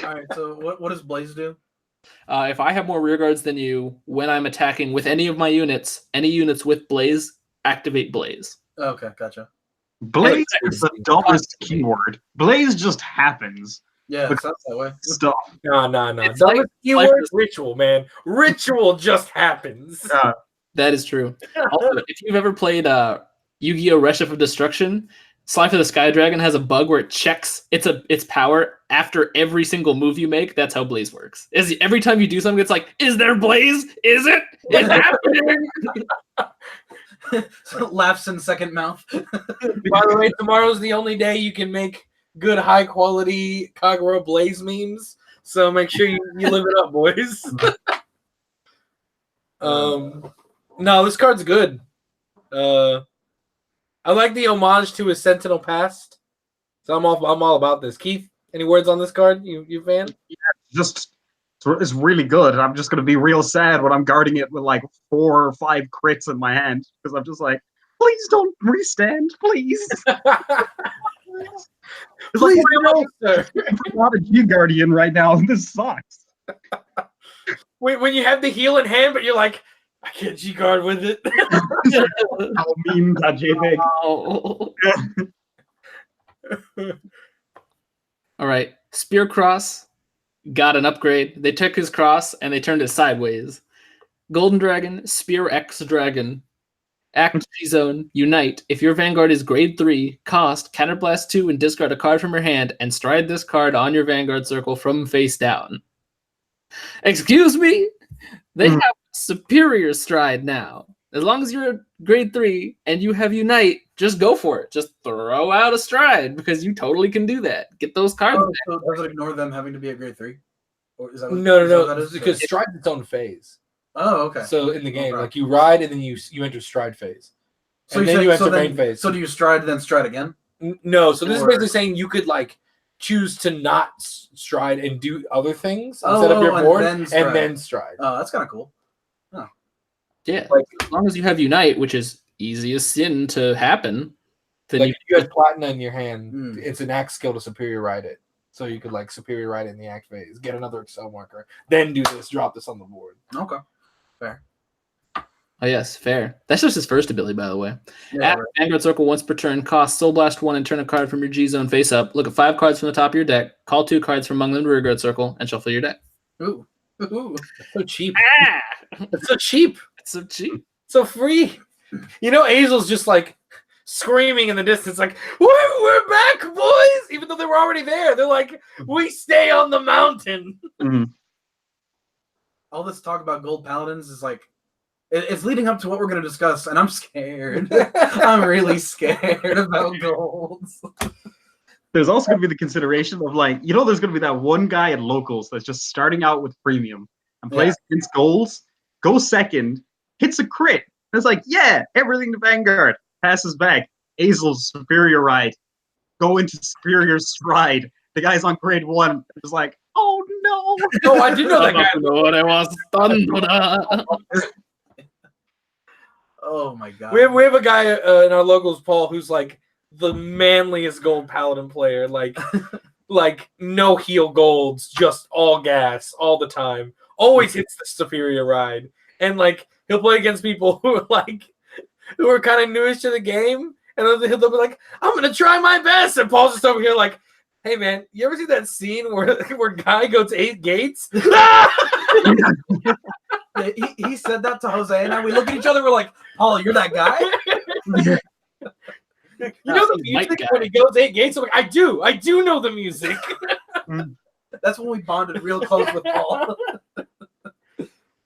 C: All right. So what does Blaze do?
B: If I have more rear guards than you, when I'm attacking with any of my units, any units with Blaze, activate Blaze.
C: Okay, gotcha.
D: Blaze is the dumbest keyword. Blaze just happens.
C: Yeah, it sounds that way.
D: Stuff.
A: No.
B: It's
A: Dumbest
B: like-
A: keyword, ritual, man. Ritual just happens.
B: That is true. Also, if you've ever played Yu-Gi-Oh! Reshift of Destruction, Slife of the Sky Dragon has a bug where it checks its power after every single move you make. That's how Blaze works. Is every time you do something, it's like, is there Blaze? Is it? It's happening.
C: Laughs in second mouth.
A: By the way, tomorrow's the only day you can make good, high quality Kagura Blaze memes. So make sure you live it up, boys. No, this card's good. I like the homage to his Sentinel past. So I'm all about this. Keith, any words on this card? You fan?
D: Just it's really good. I'm just gonna be real sad when I'm guarding it with like 4 or 5 crits in my hand because I'm just like, please don't restand, please. It's
A: Please
D: like,
A: don't, sir.
D: I'm not a G Guardian right now. This sucks.
A: When you have the heal in hand, but you're like, I can't G guard with it.
D: How mean that JPEG.
B: Oh. All right. Spear Cross got an upgrade. They took his cross and they turned it sideways. Golden Dragon, Spear X Dragon. Act G-Zone, Unite. If your Vanguard is grade 3, cost, Counterblast 2 and discard a card from your hand and stride this card on your Vanguard circle from face down. Excuse me? They have superior stride now. As long as you're grade 3 and you have Unite, just go for it. Just throw out a stride because you totally can do that. Get those cards back.
C: So does it ignore them having to be a grade 3? Or is that what,
A: No,
C: is that what that is?
A: because stride's its own phase.
C: Oh, okay.
A: So in the game,
C: Okay.
A: like you ride and then you enter stride phase.
C: So
A: And
C: you
A: then
C: say-
A: you enter
C: so then-
A: main phase.
C: So do you stride then stride again?
A: No, so this is
C: Or-
A: basically saying you could like choose to not stride and do other things
C: Oh,
A: instead of your
C: and
A: board
C: then
A: and
C: stride.
A: then stride.
C: Oh, that's kind of cool.
B: Yeah.
A: Like-
B: as long as you have Unite, which is easy as sin to happen, then
A: Like
B: you
A: if you have Platina in your hand,
C: Hmm.
A: it's an axe skill to superior ride it. So you could like superior ride it in the act phase, get another Excel marker, then do this, drop this on the board.
C: Okay. Fair.
B: Oh yes, fair. That's just his first ability, by the way.
C: Yeah,
B: At Vanguard Circle once per turn, cost Soul Blast 1 and turn a card from your G zone face up. Look at 5 cards from the top of your deck, call 2 cards from among them to Rearguard Circle, and shuffle your deck.
C: Ooh.
A: So cheap.
B: Ah!
A: It's so cheap.
B: It's so cheap.
A: So free. You know, Azel's just like screaming in the distance, like, we're back, boys! Even though they were already there. They're like, we stay on the mountain.
D: Mhm.
C: All this talk about gold paladins is like, it's leading up to what we're going to discuss, and I'm scared. I'm really scared about golds.
D: There's also going to be the consideration of like, there's going to be that one guy at locals that's just starting out with premium and plays against golds, goes second, hits a crit. And it's like, yeah, everything to Vanguard, passes back. Azel's superior ride, go into superior stride. The guy's on grade 1. It's like, oh no.
A: Oh, I do know that guy.
C: Oh my god.
A: We have a guy in our locals, Paul, who's like the manliest gold paladin player. Like no heal golds, just all gas all the time. Always hits the superior ride, and like he'll play against people who are kind of newish to the game, and they'll be like, "I'm gonna try my best," and Paul's just over here like, "Hey man, you ever see that scene where guy goes 8 gates?"
C: He said that to Jose, and now we look at each other. We're like, "Oh, you're that guy."
A: You know the music when he goes 8 gates? I'm like, I do know the music.
C: That's when we bonded real close with Paul.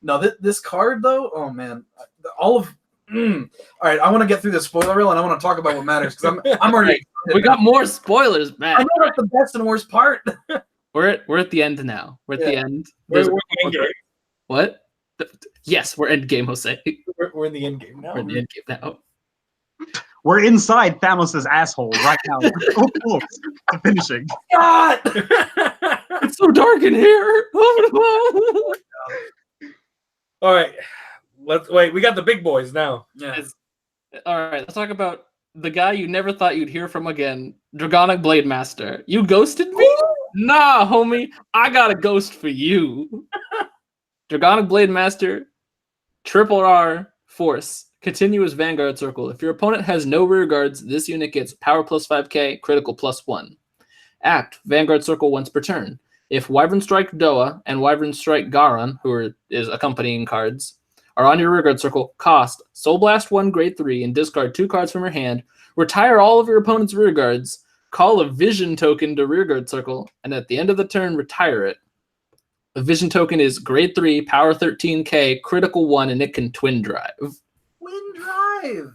C: No, this card though, oh man, all right, I want to get through this spoiler reel, and I want to talk about what matters because I'm already.
B: We got more spoilers, man.
C: I know that's the best and worst part.
B: We're at the end now. We're at the end.
A: We're in the end game.
B: What? Yes, we're end game, Jose.
A: We're in the end game now.
B: We're in the end game now.
D: We're inside Thanos' asshole right now. We're so close to finishing.
C: God!
B: It's so dark in here.
A: All right, let's wait. We got the big boys now.
C: Yeah.
B: All right, let's talk about the guy you never thought you'd hear from again, Dragonic Blade Master. You ghosted me? Nah, homie, I got a ghost for you. Dragonic Blade Master, triple R force, continuous Vanguard Circle. If your opponent has no rear guards, this unit gets power plus 5k, critical plus 1. Act, Vanguard Circle once per turn. If Wyvern Strike Doa and Wyvern Strike Garon, is accompanying cards, are on your rearguard circle, cost Soul Blast 1 grade 3 and discard 2 cards from your hand, retire all of your opponent's rearguards, call a vision token to rearguard circle, and at the end of the turn, retire it. The vision token is grade 3, power 13k, critical 1, and it can twin drive.
C: Twin drive!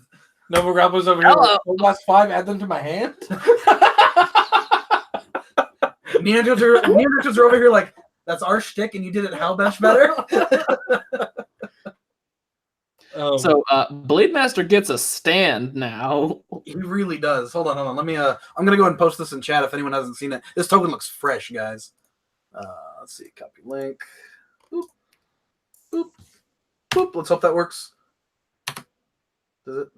A: Nova Grappler's over here. Last 5, add them to my hand.
C: Neanderthals are over here like, that's our shtick and you did it how much better?
B: So Blade Master gets a stand now.
C: He really does. Hold on. Let me I'm gonna go ahead and post this in chat if anyone hasn't seen it. This token looks fresh, guys. Let's see, copy link. Boop. Boop. Boop. Let's hope that works.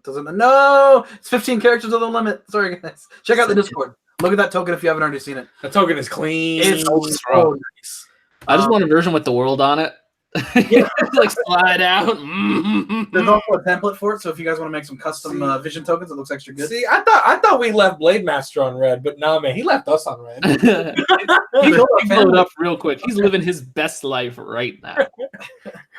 C: Doesn't no, it's 15 characters of the limit. Sorry guys. Check out the Discord. Look at that token if you haven't already seen it.
A: The token is clean.
C: It's so nice.
B: I just want a version with the world on it.
C: Yeah.
B: Like slide out.
C: There's also a template for it, so if you guys want to make some custom vision tokens, it looks extra good.
A: See, I thought we left Blade Master on red, but nah, man, he left us on red.
B: He blew it up real quick. He's living his best life right now.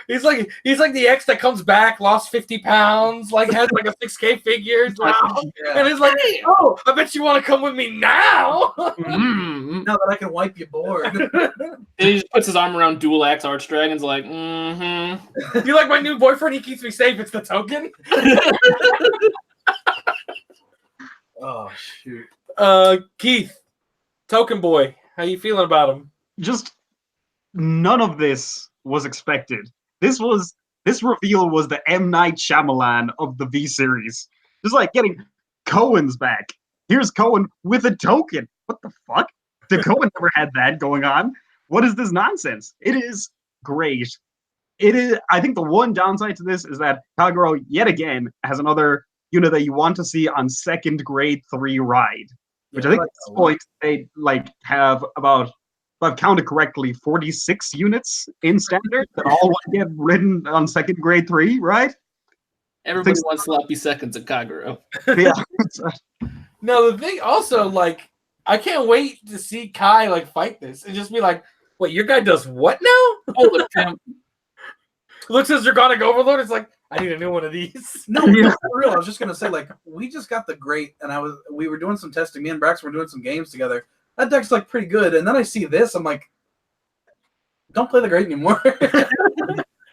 A: He's like the ex that comes back, lost 50 pounds, like has like a 6K figure, and he's like, oh, I bet you want to come with me now.
C: Now that I can wipe you board.
B: And he just puts his arm around Dual Axe Archdragon's like,
A: You like my new boyfriend? He keeps me safe. It's the token.
C: Oh shoot.
A: Keith, token boy, how you feeling about him?
D: Just none of this was expected. This reveal was the M. Night Shyamalan of the V series. Just like getting Cohen's back. Here's Cohen with a token. What the fuck? The Cohen never had that going on. What is this nonsense? It is great. It is. I think the one downside to this is that Kagero yet again has another unit that you want to see on second grade 3 ride, which I think at this point they have about, if I've counted correctly, 46 units in standard that all want to get ridden on second grade 3, right?
B: Everybody wants sloppy seconds at Kagero.
D: Yeah.
A: No, the thing also, like, I can't wait to see Kai like fight this and just be like, "Wait, your guy does what now?"
B: Oh, the pimp.
A: Looks as Draconic Overlord. It's like, I need a new one of these.
C: No,
D: Yeah.
C: for real. I was just gonna say, like, we just got the great, and we were doing some testing. Me and Braxton were doing some games together. That deck's like pretty good, and then I see this. I'm like, don't play the great anymore.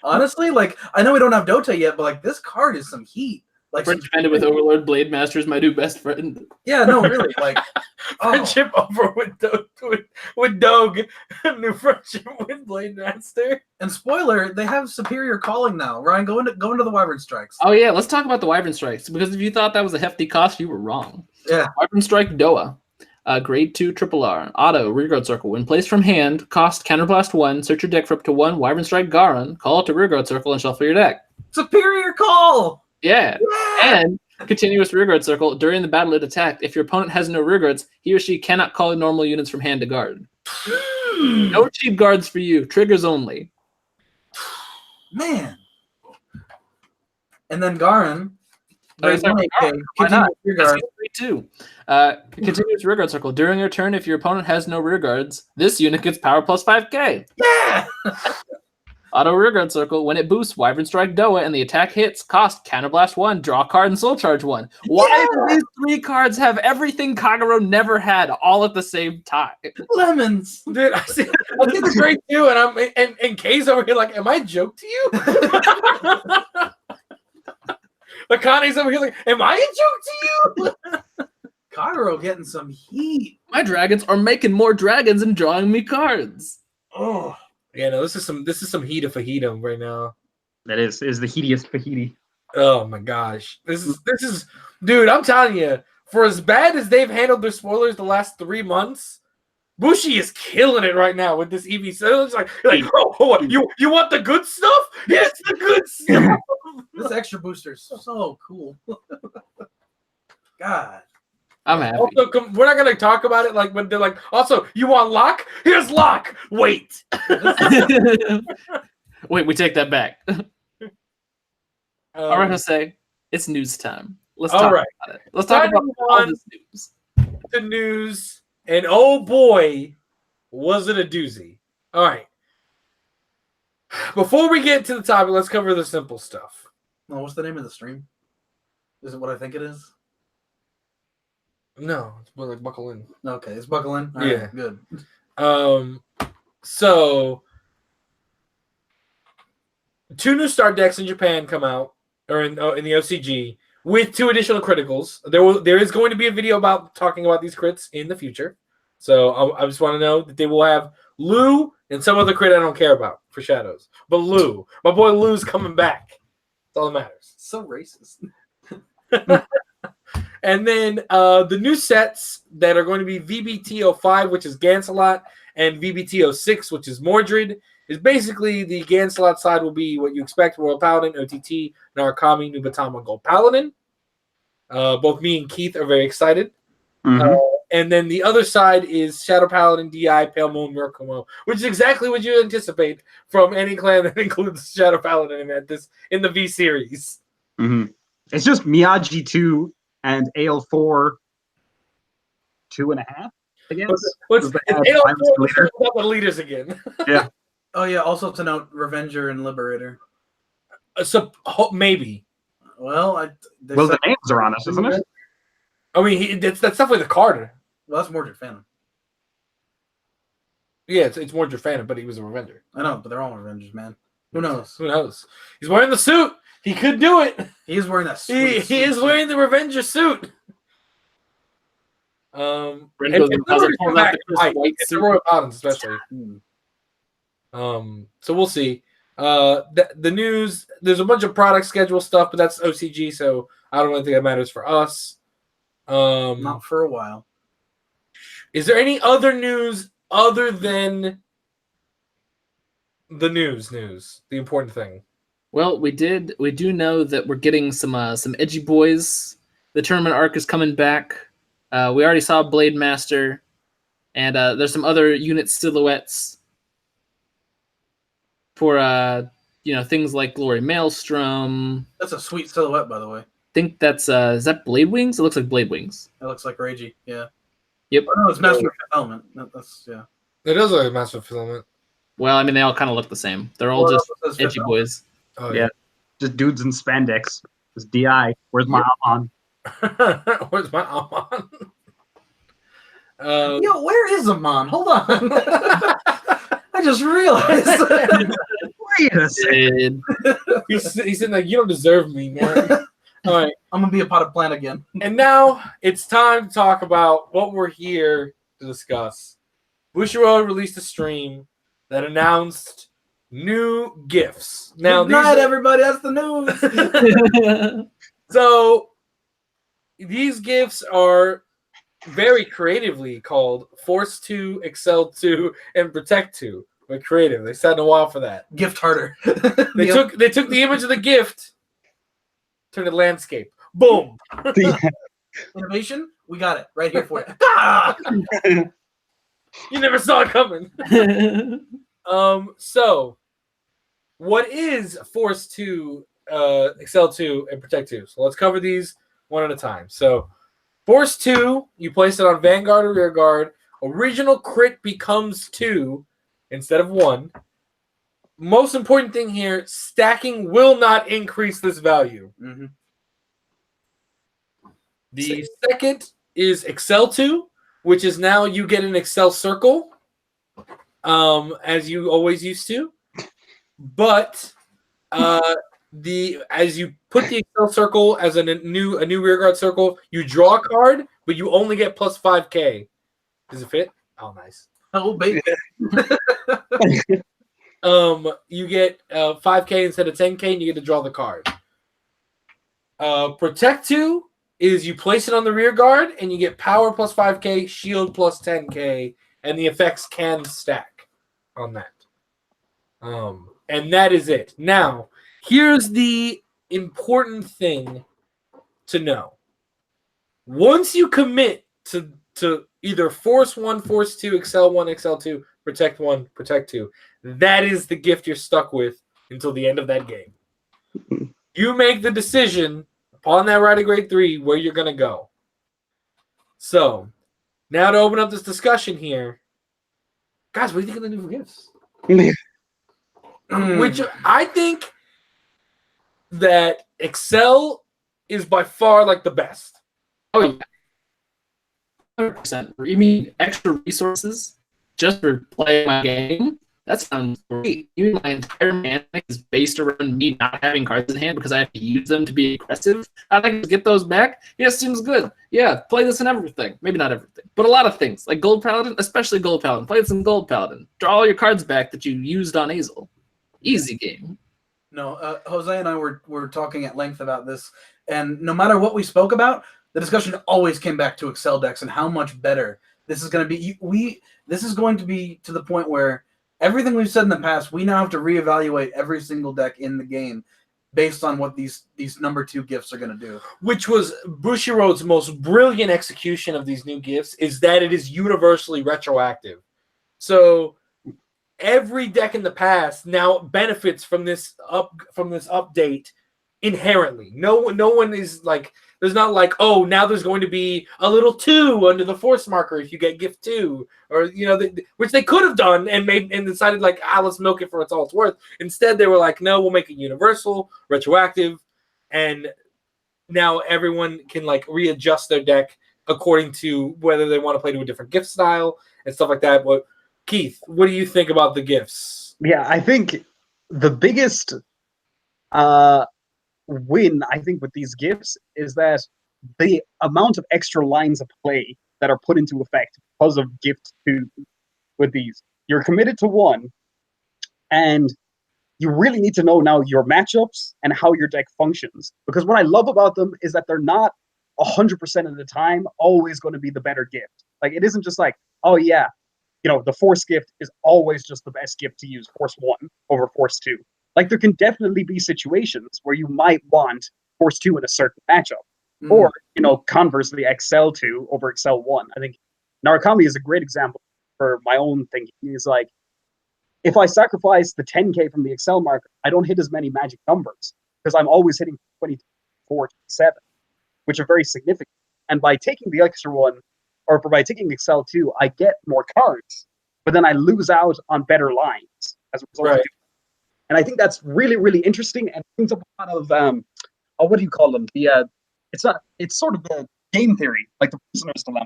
C: Honestly, like, I know we don't have Dota yet, but like, this card is some heat. Like,
B: French bandit with Overlord Blade Master is my new best friend.
C: yeah, no, really, like,
A: Friendship over with Dog. New friendship with Blade Master.
C: And spoiler, they have superior calling now. Ryan, go into the Wyvern Strikes.
B: Oh yeah, let's talk about the Wyvern Strikes, because if you thought that was a hefty cost, you were wrong.
C: Yeah.
B: Wyvern Strike Doa. Grade 2 triple R. Auto, rearguard circle. When placed from hand, cost counterblast 1, search your deck for up to 1 Wyvern Strike Garan, call it to rearguard circle, and shuffle your deck.
C: Superior call.
B: Yeah.
C: Yeah.
B: And continuous rearguard circle. During the battle it attacked, if your opponent has no rearguards, he or she cannot call normal units from hand to guard. No cheap guards for you. Triggers only.
C: Man. And then Garan.
B: Oh,
C: Grade
B: sorry,
C: 1 AK,
B: Why not?
C: continuous rear
B: That's
C: guard.
B: grade 2. Continuous rearguard circle. During your turn, if your opponent has no rearguards, this unit gets power plus 5k.
C: Yeah.
B: Auto rearguard circle. When it boosts Wyvern Strike Doa and the attack hits, cost counterblast 1, draw a card, and soul charge 1. Why do these 3 cards have everything Kagero never had all at the same time?
C: Lemons.
A: Dude, I see the great too, and Kay's over here like, am I a joke to you? Akane's over here like, am I a joke to you?
C: Kagero getting some heat.
B: My dragons are making more dragons and drawing me cards.
C: Oh.
A: Yeah, no, this is some heat of fajitum right now.
D: That is the heatiest fajiti.
A: Oh my gosh. This is dude, I'm telling you, for as bad as they've handled their spoilers the last 3 months, Bushi is killing it right now with this EV. So it's like oh, you want the good stuff? Yes, the good stuff.
C: This extra booster is so cool. God.
B: I'm happy.
A: Also, we're not gonna talk about it like when they're like, also, you want lock? Here's lock. Wait.
B: Wait, we take that back. All right,
A: Um,
B: Jose, it's news time. Let's
A: all
B: talk
A: right.
B: about it. Let's talk about all this news.
A: the news, and oh boy, was it a doozy. All right. Before we get to the topic, let's cover the simple stuff.
C: Oh, what's the name of the stream? Is it what I think it is?
A: No, it's more like buckle in.
C: Okay, it's Buckle In. All
A: Yeah.
C: right, good.
A: So 2 new start decks in Japan come out, or in the OCG, with 2 additional criticals. There is going to be a video about talking about these crits in the future. So I just want to know that they will have Lou and some other crit I don't care about for Shadows. But Lou, my boy Lou's coming back. That's all that matters.
C: So racist.
A: And then the new sets that are going to be VBT05, which is Gansalot, and VBT06, which is Mordred, is basically the Gansalot side will be what you expect: Royal Paladin, OTT, Narukami, Nubatama, Gold Paladin. Both me and Keith are very excited. And then the other side is Shadow Paladin, DI, Pale Moon, Murakumo, which is exactly what you anticipate from any clan that includes Shadow Paladin in the V series.
D: It's just Miyagi 2 and Ale4 2.5, I guess.
A: It's
D: They
A: AL4
D: have Timeless Leader.
A: about the leaders again.
D: Yeah.
C: Oh yeah. Also to note, Revenger and Liberator.
A: So maybe.
C: Well,
D: Well, the names are on it, isn't it?
A: I mean, that's definitely the card.
C: Well, that's Mordred Phantom.
A: Yeah, it's more Phantom, but he was a Revenger.
C: I know, but they're all Revengers, man. Who knows?
A: Who knows? He's wearing the suit. He could do it.
C: He is wearing that.
A: He is wearing the Revenger suit.
B: Brendo
A: and
B: doesn't
A: Liberator's
B: pull out
A: back,
B: the Chris
A: right,
B: White
A: it's
B: suit.
A: the Royal Paladins especially. So we'll see. The news. There's a bunch of product schedule stuff, but that's OCG, so I don't really think that matters for us.
C: Not for a while.
A: Is there any other news other than the news? The important thing.
B: Well, we do know that we're getting some edgy boys. The tournament arc is coming back. We already saw Blade Master, and there's some other unit silhouettes for things like Glory Maelstrom.
C: That's a sweet silhouette, by the way.
B: I think that's is that Blade Wings? It looks like Blade Wings.
C: It looks like Ragey, yeah.
B: Yep.
C: Oh, no, it's Master of Fifth Element. That's yeah.
A: It does look like Master Filament.
B: Well, I mean, they all kind of look the same. They're all just edgy boys.
A: Oh,
D: Yeah. Just dudes in spandex. Just DI. Where's my Amon?
A: Where's my Amon?
C: Yo, where is Amon? Hold on. I just realized.
D: Wait a second.
A: He's saying like, you don't deserve me, man. All right.
C: I'm going to be a potted plant again.
A: And now it's time to talk about what we're here to discuss. Bushiroad released a stream that announced new gifts. Now,
C: Good night, everybody. That's the news.
A: So these gifts are very creatively called Force 2, Excel 2, and Protect 2. But creative. They sat in a while for that.
C: Gift harder.
A: They took the image of the gift, turned it landscape. Boom.
C: Innovation? We got it right here for you. Ah!
A: You never saw it coming. So what is Force 2, Excel 2, and Protect 2? So let's cover these one at a time. So Force 2, you place it on Vanguard or Rear Guard. Original crit becomes 2 instead of 1. Most important thing here, stacking will not increase this value.
C: Mm-hmm.
A: The second is Excel 2, which is now you get an Excel circle, as you always used to. But as you put the Excel circle as a new rear guard circle, you draw a card, but you only get plus 5k. Does it fit? Oh, nice.
C: Oh, baby.
A: You get 5k instead of 10k, and you get to draw the card. Protect 2 is you place it on the rear guard, and you get power plus 5k, shield plus 10k, and the effects can stack on that. And that is it. Now, here's the important thing to know. Once you commit to either Force 1, Force 2, Excel 1, Excel 2, Protect 1, Protect 2, that is the gift you're stuck with until the end of that game. You make the decision upon that Rider Grade 3 where you're going to go. So, now to open up this discussion here. Guys, what do you think of the new gifts? Which I think that Excel is by far like the best.
B: Oh, yeah. 100%. You mean extra resources just for playing my game? That sounds great. You mean my entire mechanic is based around me not having cards in hand because I have to use them to be aggressive? I think to get those back? Yeah, seems good. Yeah, play this in everything. Maybe not everything, but a lot of things. Like Gold Paladin, especially Gold Paladin. Play this in Gold Paladin. Draw all your cards back that you used on Azel. Easy game.
C: No, Jose and I were talking at length about this, and no matter what we spoke about, the discussion always came back to Excel decks and how much better this is going to be. This is going to be to the point where everything we've said in the past, we now have to reevaluate every single deck in the game based on what these number 2 gifts are going to do.
A: Which was Bushiroad's most brilliant execution of these new gifts, is that it is universally retroactive. So every deck in the past now benefits from this update inherently. No one is like, there's not like, oh, now there's going to be a little 2 under the force marker if you get gift 2, or which they could have done and decided like, let's milk it for all it's worth. Instead, they were like, no, we'll make it universal, retroactive, and now everyone can like readjust their deck according to whether they want to play to a different gift style and stuff like that. But Keith, what do you think about the gifts?
D: Yeah, I think the biggest win, I think, with these gifts is that the amount of extra lines of play that are put into effect because of gift 2 with these. You're committed to 1, and you really need to know now your matchups and how your deck functions. Because what I love about them is that they're not 100% of the time always going to be the better gift. Like, it isn't just like, oh yeah, the Force gift is always just the best gift to use, Force 1 over Force 2. Like, there can definitely be situations where you might want Force 2 in a certain matchup. Or, conversely, Excel 2 over Excel 1. I think Narukami is a great example for my own thinking. It's like, if I sacrifice the 10k from the Excel marker, I don't hit as many magic numbers because I'm always hitting 24, 27, which are very significant. And by taking the extra one, or by taking Excel 2, I get more cards, but then I lose out on better lines as a result.
A: Right.
D: And I think that's really, really interesting and brings up a lot of what do you call them? It's sort of the game theory, like the prisoner's dilemma.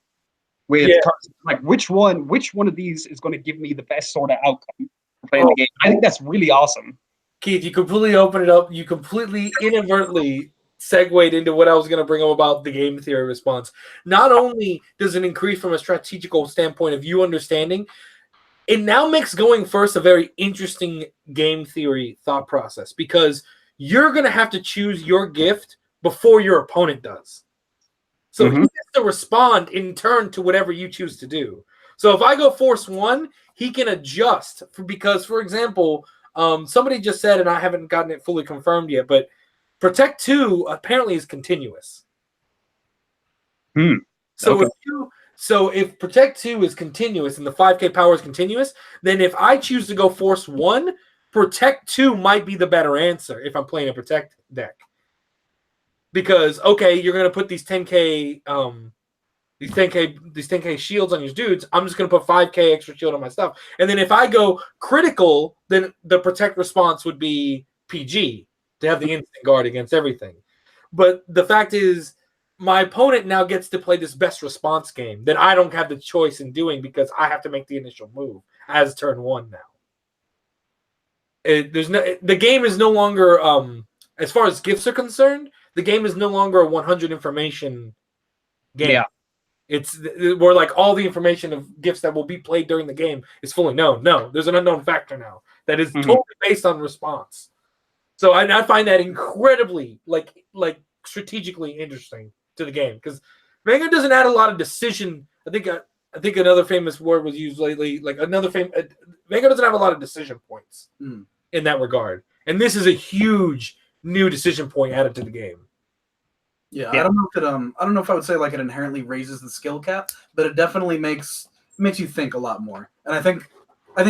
D: With cards, like which one of these is going to give me the best sort of outcome for playing the game? I think that's really awesome.
A: Keith, you completely opened it up. You completely inadvertently segued into what I was going to bring up about the game theory response. Not only does it increase from a strategical standpoint of you understanding, it now makes going first a very interesting game theory thought process because you're going to have to choose your gift before your opponent does. So he gets to respond in turn to whatever you choose to do. So if I go force 1, he can adjust because, for example, somebody just said, and I haven't gotten it fully confirmed yet, but protect 2 apparently is continuous. So if protect 2 is continuous and the 5k power is continuous, then if I choose to go force 1, protect 2 might be the better answer if I'm playing a protect deck. Because you're gonna put these 10k these 10k shields on your dudes. I'm just gonna put 5k extra shield on my stuff. And then if I go critical, then the protect response would be PG to have the instant guard against everything. But the fact is, my opponent now gets to play this best response game that I don't have the choice in doing because I have to make the initial move as turn 1 now. The game is no longer as far as gifts are concerned. The game is no longer a 100 information game.
D: Yeah.
A: It's where like all the information of gifts that will be played during the game is fully known. No, there's an unknown factor now that is totally based on response. So I find that incredibly like strategically interesting to the game because Vanguard doesn't add a lot of decision. I think another famous word was used lately. Like Vanguard doesn't have a lot of decision points in that regard, and this is a huge new decision point added to the game.
C: Yeah, I don't know if I would say like it inherently raises the skill cap, but it definitely makes you think a lot more. And I think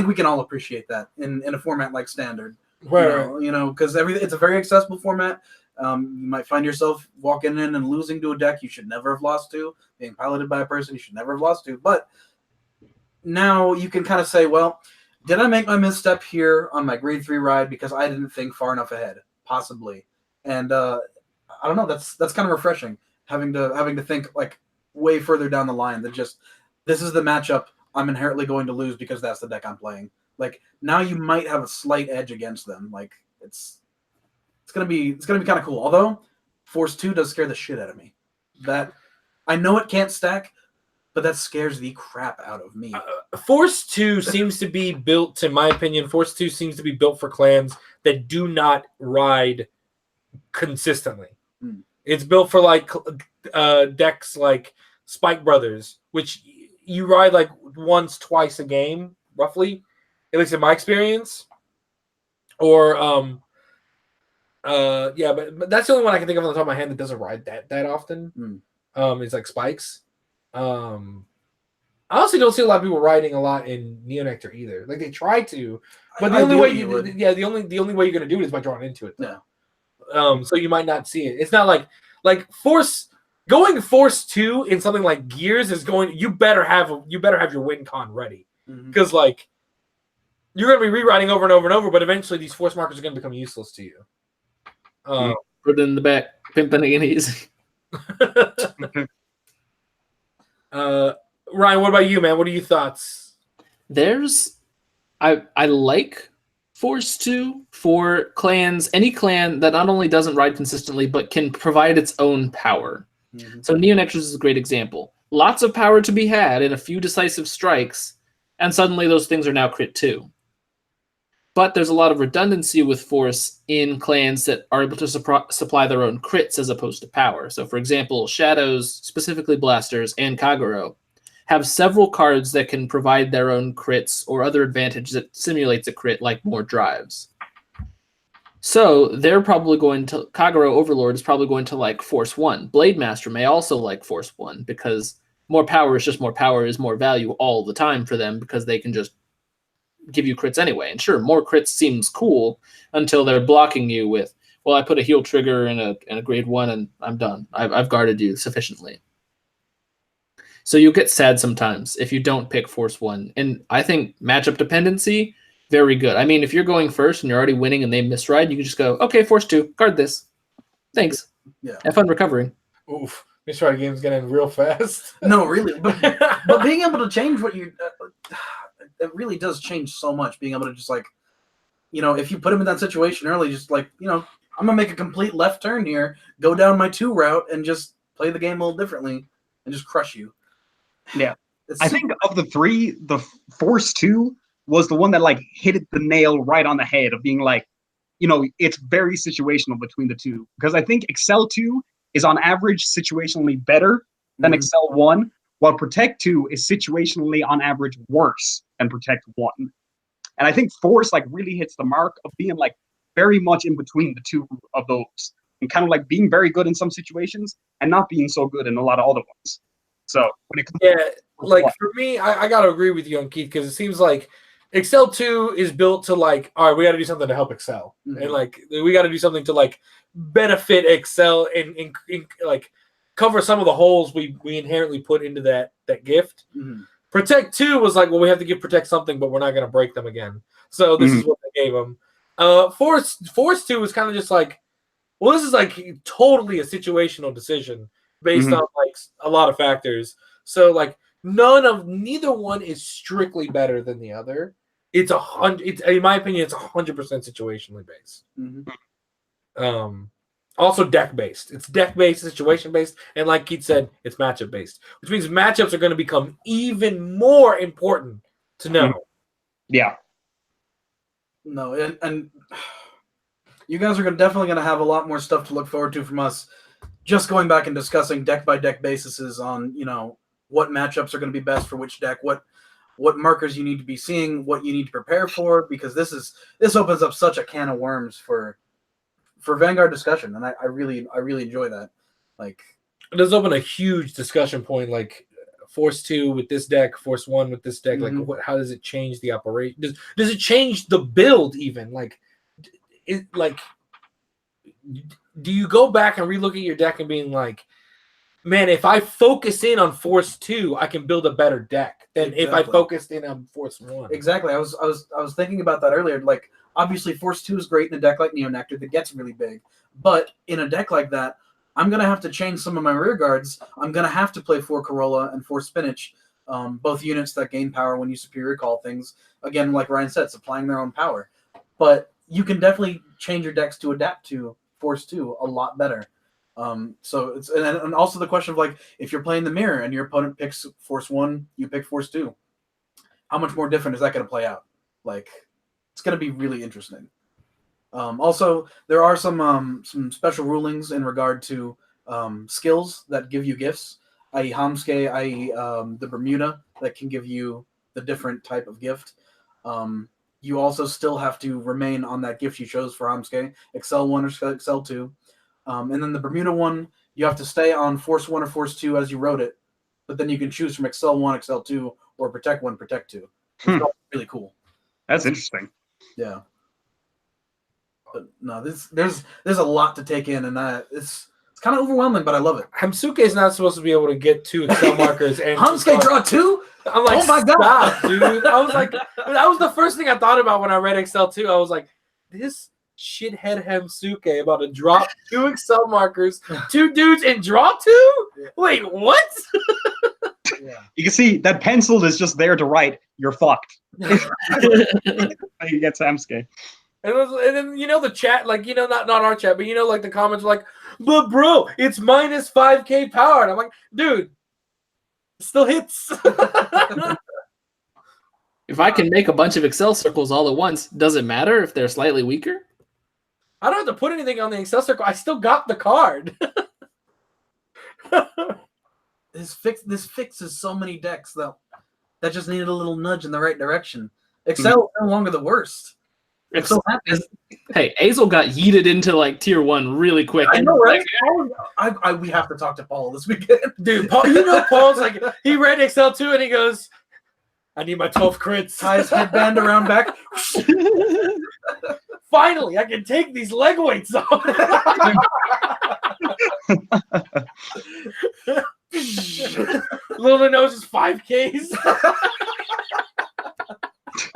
C: we can all appreciate that in a format like Standard.
A: Right.
C: You know, because it's a very accessible format. You might find yourself walking in and losing to a deck you should never have lost to, being piloted by a person you should never have lost to. But now you can kind of say, well, did I make my misstep here on my grade 3 ride because I didn't think far enough ahead? Possibly. And I don't know, that's kind of refreshing, having to think like way further down the line than just this is the matchup I'm inherently going to lose because that's the deck I'm playing. Like now you might have a slight edge against them. Like it's gonna be kind of cool. Although Force 2 does scare the shit out of me. That I know it can't stack, but that scares the crap out of me.
A: Force 2 seems to be built, in my opinion, Force 2 seems to be built for clans that do not ride consistently. It's built for like decks like Spike Brothers, which you ride like once, twice a game, roughly, at least in my experience. Or but that's the only one I can think of on the top of my head that doesn't ride that often. It's like Spikes. I also don't see a lot of people riding a lot in Neonectar either. Like they try to, but the only way the only way you're gonna do it is by drawing into it. Though. Yeah. So you might not see it. It's not like Force 2 in something like Gears is going. You better have your win con ready because like you're gonna be rewriting over and over and over. But eventually these force markers are gonna become useless to you.
B: Put it in the back, pimping it easy.
A: Ryan, what about you, man? What are your thoughts?
B: I like Force 2 for clans, any clan that not only doesn't ride consistently, but can provide its own power. So Neonectars is a great example. Lots of power to be had in a few decisive strikes, and suddenly those things are now crit 2. But there's a lot of redundancy with Force in clans that are able to supply their own crits as opposed to power. So for example, Shadows, specifically Blasters, and Kagero have several cards that can provide their own crits or other advantage that simulates a crit, like more drives. So they're probably going to, Kagero Overlord is probably going to like Force 1. Blade Master may also like Force 1 because more power is just more power is more value all the time for them because they can just give you crits anyway. And sure, more crits seems cool until they're blocking you with, well, I put a heal trigger in a grade 1 and I'm done. I've guarded you sufficiently. So you get sad sometimes if you don't pick Force 1. And I think matchup dependency, very good. I mean, if you're going first and you're already winning and they misride, you can just go, okay, Force 2, guard this. Thanks.
C: Yeah.
B: Have fun recovering.
A: Oof. Misride game's gonna end real fast.
C: No, really. But being able to change what you... it really does change so much, being able to just, like, you know, if you put him in that situation early, just, like, you know, I'm going to make a complete left turn here, go down my 2 route, and just play the game a little differently and just crush you.
D: Yeah. I think of the 3, the Force 2 was the one that, like, hit the nail right on the head of being like, you know, it's very situational between the 2. Because I think Excel 2 is on average situationally better than Excel 1, while Protect 2 is situationally on average worse than Protect 1. And I think Force, like, really hits the mark of being, like, very much in between the 2 of those. And kind of, like, being very good in some situations and not being so good in a lot of other ones. So, when it comes
A: like, for me, I got to agree with you on Keith, because it seems like Excel 2 is built to, like, all right, we got to do something to help Excel. And, like, we got to do something to, like, benefit Excel and like, cover some of the holes we inherently put into that gift. Protect 2 was like, well, we have to give Protect something, but we're not going to break them again. So this is what they gave them. Force 2 was kind of just like, well, this is like totally a situational decision based on like a lot of factors. So like neither one is strictly better than the other. It's in my opinion, it's 100% situationally based. Also deck based. It's deck based, situation based, and like Keith said, it's matchup based, which means matchups are going to become even more important to know.
D: Yeah.
C: No, and you guys are definitely going to have a lot more stuff to look forward to from us. Just going back and discussing deck by deck bases on, you know, what matchups are going to be best for which deck, what markers you need to be seeing, what you need to prepare for, because this opens up such a can of worms for Vanguard discussion, and I really enjoy that. Like,
A: it does open a huge discussion point, like Force 2 with this deck, Force 1 with this deck. Like, how does it change the operation? Does it change the build even? Like, do you go back and relook at your deck and being like, man, if I focus in on Force 2, I can build a better deck than if I focused in on Force 1.
C: Exactly. I was thinking about that earlier. Like, obviously, Force 2 is great in a deck like Neonectar that gets really big. But in a deck like that, I'm going to have to change some of my rear guards. I'm going to have to play 4 Corolla and 4 Spinach, both units that gain power when you superior call things. Again, like Ryan said, supplying their own power. But you can definitely change your decks to adapt to Force 2 a lot better. So it's and also the question of, like, if you're playing the mirror and your opponent picks Force 1, you pick Force 2. How much more different is that going to play out? Like, it's going to be really interesting. Also, there are some special rulings in regard to skills that give you gifts, i.e. Hamske, i.e. The Bermuda, that can give you the different type of gift. You also still have to remain on that gift you chose for Hamske, Excel 1 or Excel 2. And then the Bermuda one, you have to stay on Force 1 or Force 2 as you wrote it, but then you can choose from Excel 1, Excel 2, or Protect 1, Protect 2. It's really cool.
D: That's interesting.
C: Yeah. But no, there's a lot to take in, and it's kind of overwhelming, but I love it.
A: Hamsuke is not supposed to be able to get 2 Excel markers and
C: Hamsuke draw 2?
A: I'm like,
C: oh my god,
A: stop, dude! I was like, that was the first thing I thought about when I read Excel 2. I was like, this shithead Hamsuke about to drop 2 Excel markers, 2 dudes, and draw 2? Wait, what?
C: Yeah.
D: You can see that pencil is just there to write, you're fucked. He gets Hamsuke.
A: And then, you know, the chat, like, you know, not our chat, but, you know, like, the comments were like, but bro, it's minus 5k power. And I'm like, dude, it still hits.
B: If I can make a bunch of Excel circles all at once, does it matter if they're slightly weaker?
A: I don't have to put anything on the Excel circle. I still got the card.
C: This fixes so many decks that just needed a little nudge in the right direction. Excel is no longer the worst. I'm so happy.
B: Hey, Azel got yeeted into like tier 1 really quick.
C: I know, right? We have to talk to Paul this weekend.
A: Dude, Paul, you know, Paul's like, he read Excel 2 and he goes, I need my 12 crits.
C: Tie his headband around back.
A: Finally, I can take these leg weights off. Little to know just 5Ks.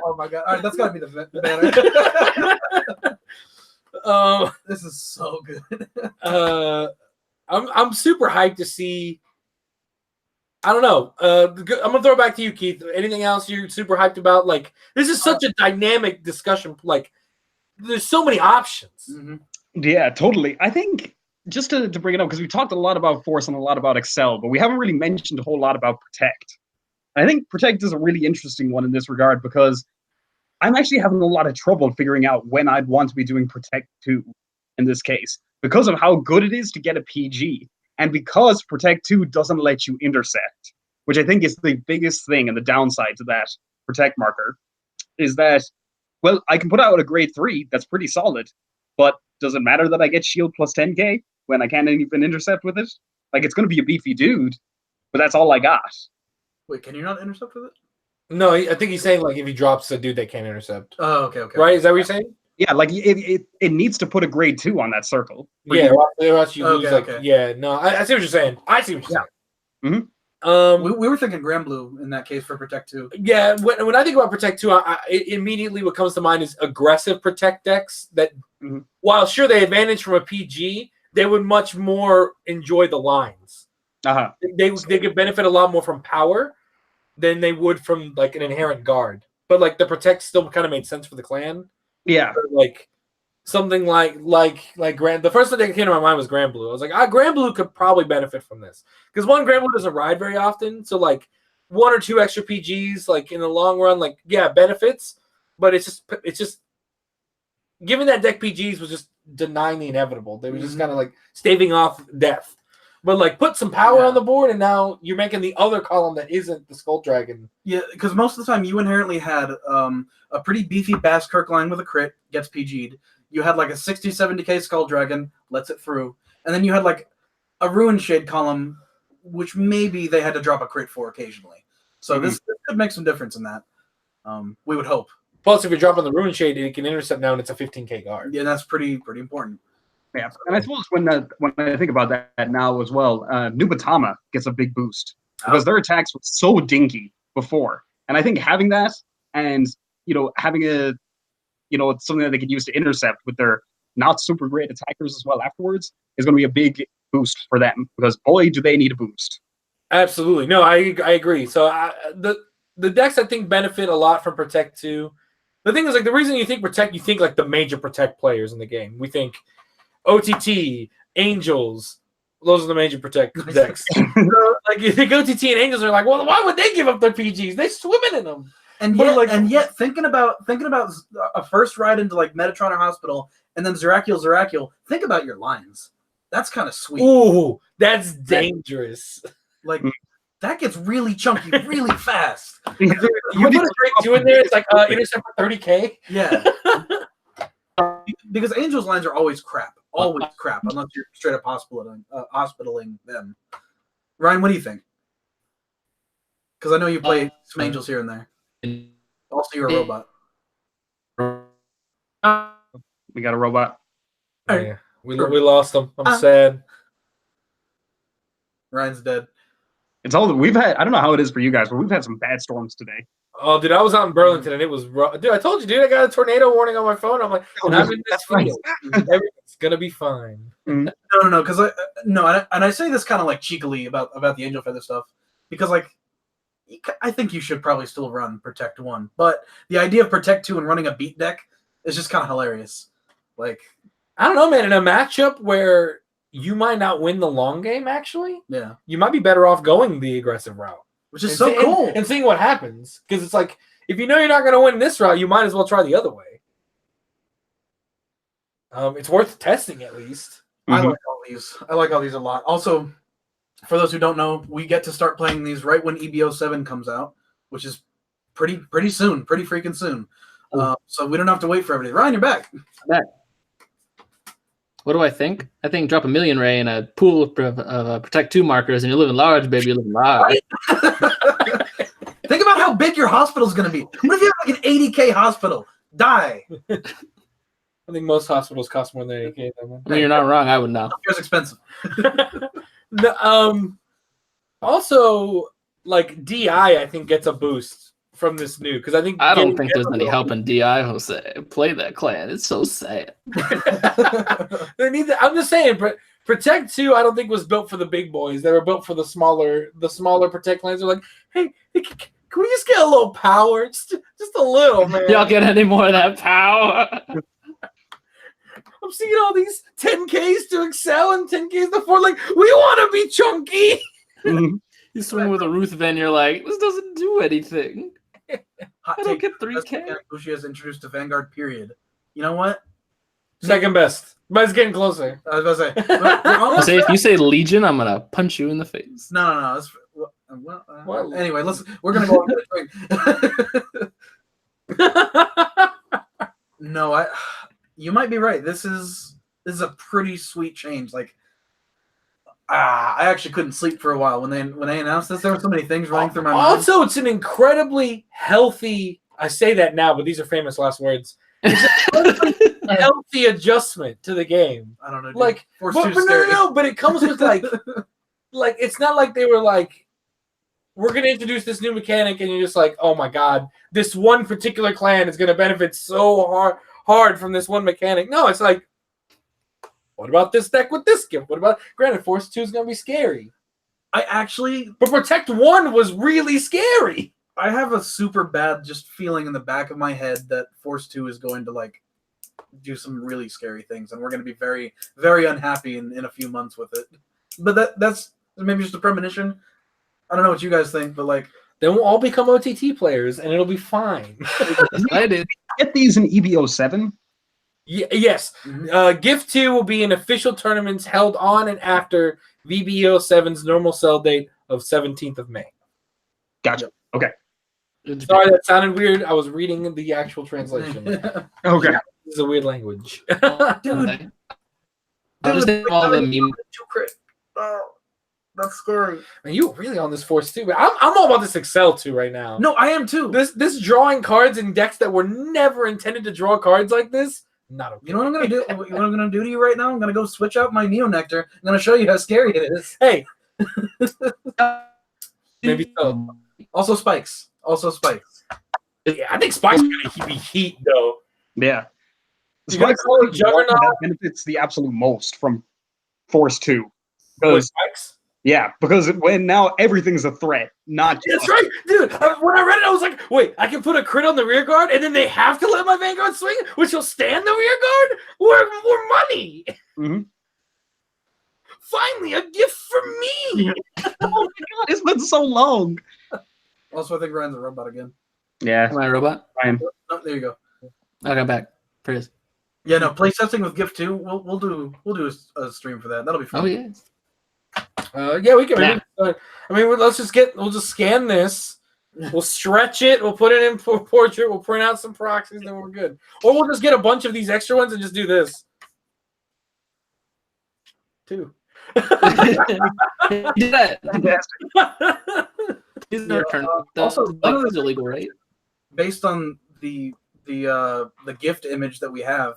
C: Oh my god! All right, that's gotta be the banner. This is so good.
A: I'm super hyped to see. I don't know. I'm gonna throw it back to you, Keith. Anything else you're super hyped about? Like, this is such a dynamic discussion. Like, there's so many options.
C: Mm-hmm.
D: Yeah, totally. I think just to bring it up, because we talked a lot about Force and a lot about Excel, but we haven't really mentioned a whole lot about Protect. I think Protect is a really interesting one in this regard because I'm actually having a lot of trouble figuring out when I'd want to be doing Protect 2 in this case because of how good it is to get a PG and because Protect 2 doesn't let you intercept, which I think is the biggest thing and the downside to that Protect marker is that, well, I can put out a grade 3 that's pretty solid, but does it matter that I get shield plus 10k when I can't even intercept with it? Like, it's going to be a beefy dude, but that's all I got.
C: Wait, can you not intercept with it?
A: No, I think he's saying like if he drops a dude that can't intercept.
C: Oh, okay.
A: Right? Is that what you're saying?
D: Yeah, like it needs to put a grade 2 on that circle.
A: Yeah, or else you lose.
C: Okay.
A: Yeah, no, I see what you're saying. I see what you're saying.
D: Mm-hmm.
C: We were thinking Grand Blue in that case for Protect 2.
A: Yeah, when I think about Protect 2, immediately what comes to mind is aggressive Protect decks that, while sure they advantage from a PG, they would much more enjoy the lines.
D: Uh-huh.
A: They could benefit a lot more from power than they would from like an inherent guard. But like the Protect still kind of made sense for the clan.
D: Yeah.
A: Like something like Grand. The first thing that came to my mind was Grand Blue. I was like, Grand Blue could probably benefit from this because Grand Blue doesn't ride very often. So like 1 or 2 extra PGs, like in the long run, like benefits. But it's just giving that deck PGs was just denying the inevitable. They were just kind of like staving off death. But like put some power on the board, and now you're making the other column that isn't the Skull Dragon.
C: Yeah, because most of the time you inherently had a pretty beefy Bass Kirk line with a crit, gets PG'd. You had like a 60, 70k Skull Dragon, lets it through. And then you had like a Ruin Shade column, which maybe they had to drop a crit for occasionally. So this could make some difference in that. We would hope.
A: Plus, if you're dropping the Ruin Shade, it can intercept now, and it's a 15k guard.
C: Yeah, that's pretty important.
D: Yeah, and I suppose when I think about that now as well, Nubatama gets a big boost because their attacks were so dinky before, and I think having that and having something that they could use to intercept with their not super great attackers as well afterwards is going to be a big boost for them because boy do they need a boost.
A: Absolutely, no, I agree. So the decks I think benefit a lot from Protect 2. The thing is like the reason you think Protect, you think like the major Protect players in the game. We think OTT, Angels, those are the major Protect decks. So, like you think OTT and Angels are like, well, why would they give up their PGs? They're swimming in them.
C: And yet, thinking about a first ride into like Metatron or Hospital, and then Zerakiel, think about your lines. That's kind of sweet.
A: Ooh, that's dangerous.
C: Like that gets really chunky, really fast.
A: You put a great 2 in there, it's like intercept for 30k.
C: Yeah. Because Angels lines are always crap, unless you're straight up hospitaling them. Ryan, what do you think? Because I know you play some Angels here and there. Also, you're a robot.
D: We got a robot.
A: Yeah, we lost him. I'm sad.
C: Ryan's dead.
D: It's all that we've had. I don't know how it is for you guys, but we've had some bad storms today.
A: Oh, dude, I was out in Burlington and it was rough. Dude, I told you, dude, I got a tornado warning on my phone. I'm like, I'm in this field. Everything's gonna be fine.
C: No, because I say this kind of like cheekily about the Angel Feather stuff because like I think you should probably still run Protect 1, but the idea of Protect 2 and running a beat deck is just kind of hilarious. Like,
A: I don't know, man. In a matchup where you might not win the long game, actually, you might be better off going the aggressive route.
C: Which is so cool.
A: And seeing what happens. Because it's like, if you know you're not going to win this route, you might as well try the other way. It's worth testing, at least.
C: I like all these. I like all these a lot. Also, for those who don't know, we get to start playing these right when EBO 7 comes out, which is pretty soon. Pretty freaking soon. So we don't have to wait for everything. Ryan, you're back.
B: I'm back. What do I think? I think drop a million ray in a pool of Protect 2 markers and you're living large, baby. You're living large.
C: Think about how how big your hospital's going to be. What if you have like an 80K hospital? Die.
A: I think most hospitals cost more than 80K.
B: I mean, you're not wrong. I would know.
C: It's expensive.
A: Also, like DI, I think gets a boost from this new because I think
B: I don't think there's any help in DI, Jose. Play that clan. It's so sad.
A: They need. I'm just saying, Protect 2, I don't think was built for the big boys. They were built for the smaller Protect clans. They're like, hey, can we just get a little power, just a little, man?
B: Y'all get any more of that power?
A: I'm seeing all these 10Ks to excel and 10Ks to 4. Like, we want to be chunky.
B: You swing with a Ruth Van, you're like, this doesn't do anything.
C: Hot
B: I don't
C: take,
B: get
C: best
B: 3K.
C: mechanic Bushi has introduced to Vanguard, period. You know what?
A: Second best. But it's getting closer.
C: I was about to say. We're almost
B: Say, if
C: there.
B: you say Legion, I'm going to punch you in the face.
C: No.
A: What?
C: Anyway, we're going to go on to No, you might be right. This is a pretty sweet change. Like, I actually couldn't sleep for a while when they announced this. There were so many things running through my mind.
A: Also, it's an incredibly healthy. I say that now, but these are famous last words. It's a healthy adjustment to the game.
C: I don't know. Dude.
A: Like,
C: Force
A: but
C: 2's scary.
A: no. But it comes with like it's not like they were like, we're gonna introduce this new mechanic, and you're just like, oh my god, this one particular clan is gonna benefit so hard from this one mechanic. No, it's like, what about this deck with this gift? What about granted, Force 2 is gonna be scary. But Protect 1 was really scary.
C: I have a super bad just feeling in the back of my head that Force 2 is going to like do some really scary things, and we're going to be very, very unhappy in a few months with it. But that's maybe just a premonition. I don't know what you guys think, but like,
A: Then we'll all become OTT players, and it'll be fine.
B: I did.
D: Get these in EVO 7.
A: Yes. Gift 2 will be in official tournaments held on and after VBO 7's normal sell date of 17th of May.
D: Gotcha. Okay.
A: Sorry, that sounded weird. I was reading the actual translation.
D: Okay.
A: This is a weird language.
B: Dude. I just think all the meme.
C: Oh, that's scary.
A: Man, you were really on this Force too. But I'm all about this Excel too right now.
C: No, I am too.
A: This drawing cards in decks that were never intended to draw cards like this. Not okay.
C: You know what I'm gonna do? You know what I'm gonna do to you right now? I'm gonna go switch out my Neo Nectar. I'm gonna show you how scary it is.
A: Hey. Maybe so.
C: Also spikes.
A: Yeah, I think Spike's gonna be heat though.
D: Yeah.
A: You gotta
D: Spike's
A: call it
D: the one
A: Juggernaut.
D: that benefits the absolute most from Force 2.
A: With
D: Because
A: Spikes.
D: yeah, because when now everything's a threat, not
A: That's
D: just
A: right, dude. When I read it, I was like, wait, I can put a crit on the rear guard, and then they have to let my Vanguard swing, which will stand the rear guard? More money.
D: Mhm.
A: Finally, a gift for me.
D: Oh my god, it's been so long.
C: Also, I think Ryan's a robot again.
D: Yeah,
B: Am I a robot?
D: Ryan.
C: Oh, there you go.
B: I got back. Praise.
C: Yeah, no, play testing with Gift 2. We'll do a stream for that. That'll be fun.
B: Oh yeah.
A: Yeah, we can.
B: Yeah.
A: I mean, we'll just scan this. We'll stretch it. We'll put it in portrait. We'll print out some proxies, then we're good. Or we'll just get a bunch of these extra ones and just do this. 2.
B: He did that.
D: Fantastic.
B: He's no turn.
C: Also,
B: Like, it's illegal, right?
C: Based on the gift image that we have,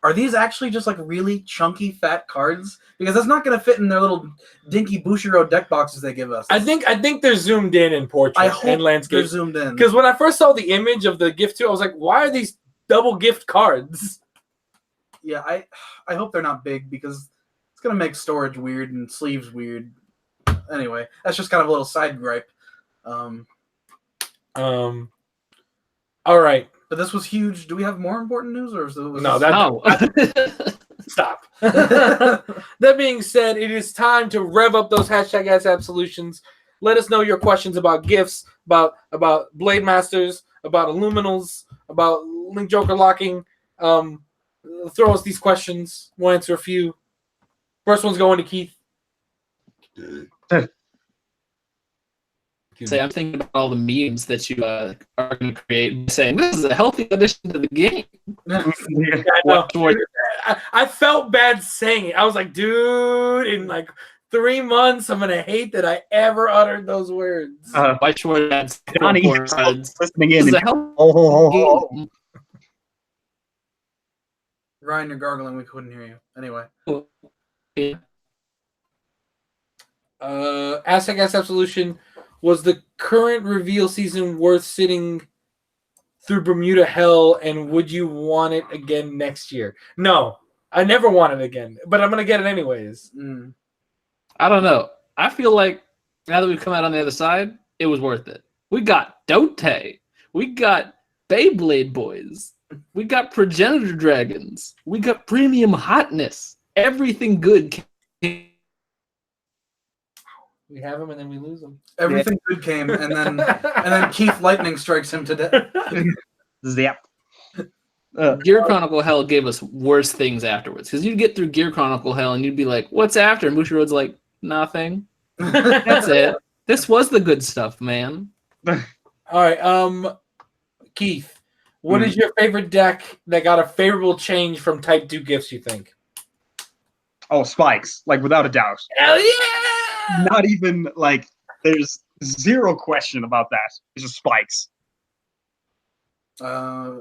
C: are these actually just like really chunky fat cards? Because that's not going to fit in their little dinky Bushiroad deck boxes they give us.
A: I think they're zoomed in portrait
C: I hope
A: and landscape.
C: they're zoomed in.
A: Because when I first saw the image of the gift 2, I was like, why are these double gift cards?
C: Yeah, I hope they're not big because it's going to make storage weird and sleeves weird. Anyway, that's just kind of a little side gripe.
A: All right.
C: But this was huge. Do we have more important news, or was
A: No,
C: this...
B: No.
A: Stop. That being said, it is time to rev up those hashtag ass absolutions. Let us know your questions about gifts, about Blade Masters, about Illuminals, about Link Joker locking. Throw us these questions. We'll answer a few. First one's going to Keith.
B: Say, I'm thinking about all the memes that you are going to create, saying this is a healthy addition to the game.
A: Yeah, I know. I felt bad saying it. I was like, dude, in like 3 months, I'm gonna hate that I ever uttered those words.
B: White Schwartz adds
D: Johnny,
B: cards.
D: listening
B: This
D: in.
B: is a
D: And,
B: hell
D: oh.
C: Ryan, you're gargling. We couldn't hear you. Anyway.
B: game.
A: Aztec Absolution, was the current reveal season worth sitting through Bermuda Hell, and would you want it again next year? No, I never want it again, but I'm gonna get it anyways.
B: I don't know. I feel like now that we've come out on the other side, it was worth it. We got Dote. We got Beyblade Boys. We got Progenitor Dragons. We got Premium Hotness. Everything good came.
A: We have them and then we lose them.
C: Everything good came, and then Keith Lightning strikes him to death.
D: Zap.
B: Gear Chronicle Hell gave us worse things afterwards. Because you'd get through Gear Chronicle Hell and you'd be like, what's after? And Bushiroad's like, nothing. That's it. This was the good stuff, man.
A: All right, Keith, what is your favorite deck that got a favorable change from Type 2 gifts, you think?
D: Oh, spikes, like without a doubt.
A: Hell yeah!
D: Not even like there's zero question about that. It's just spikes.
C: I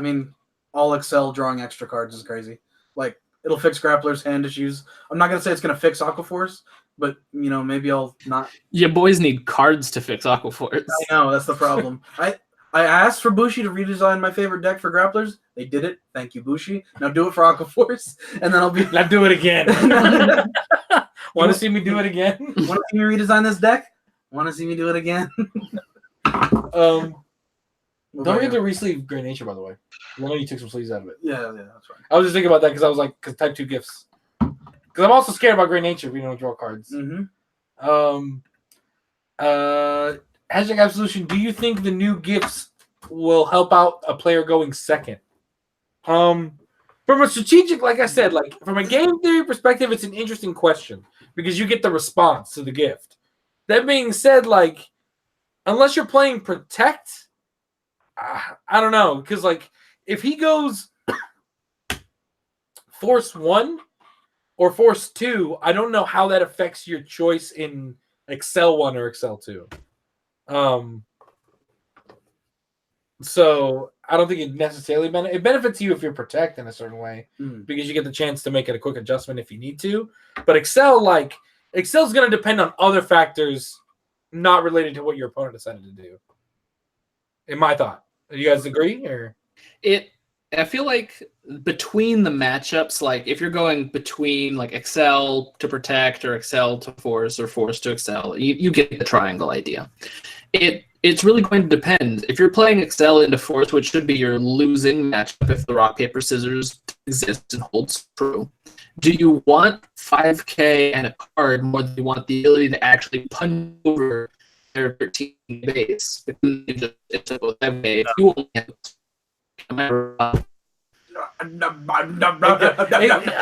C: mean, all Excel drawing extra cards is crazy. Like, it'll fix Grappler's hand issues. I'm not gonna say it's gonna fix Aquaforce, but maybe I'll not.
B: Your boys need cards to fix Aquaforce.
C: I know, that's the problem. I asked for Bushi to redesign my favorite deck for Grapplers. They did it. Thank you, Bushi. Now do it for Aquaforce, and then I'll be.
A: Now do it again. Want to see me do it again?
C: Want to see me redesign this deck? Want to see me do it again?
A: Don't forget to re-sleeve Great Nature, by the way. I know you took some sleeves out of it.
C: Yeah, that's right.
A: I was just thinking about that because I was like, because Type 2 gifts. Because I'm also scared about Great Nature if we don't draw cards.
C: Mm-hmm.
A: Hashtag Absolution, do you think the new gifts will help out a player going second? From a strategic, like I said, like from a game theory perspective, it's an interesting question because you get the response to the gift. That being said, like, unless you're playing Protect, I don't know. Because, like, if he goes Force 1 or Force 2, I don't know how that affects your choice in Excel 1 or Excel 2. So I don't think it necessarily it benefits you if you're Protect in a certain way because you get the chance to make it a quick adjustment if you need to. But Excel's going to depend on other factors not related to what your opponent decided to do. In my thought, do you guys agree? Or
B: I feel like between the matchups, like if you're going between like Excel to Protect or Excel to Force or Force to Excel, you get the triangle idea. It's really going to depend. If you're playing Excel into Force, which should be your losing matchup if the rock, paper, scissors exists and holds true, do you want 5K and a card more than you want the ability to actually punch over their 13 base? If you only have
A: I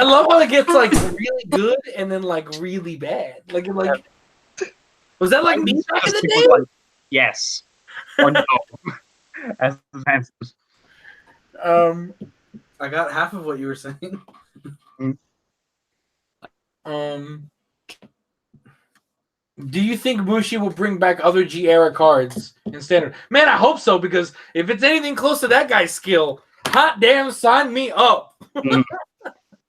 A: love how it gets like really good and then like really bad. Like was that like me back in the day?
D: Like, yes or no. As the answers.
C: I got half of what you were saying.
A: Do you think Bushi will bring back other G-era cards in Standard? Man, I hope so, because if it's anything close to that guy's skill, hot damn, sign me up.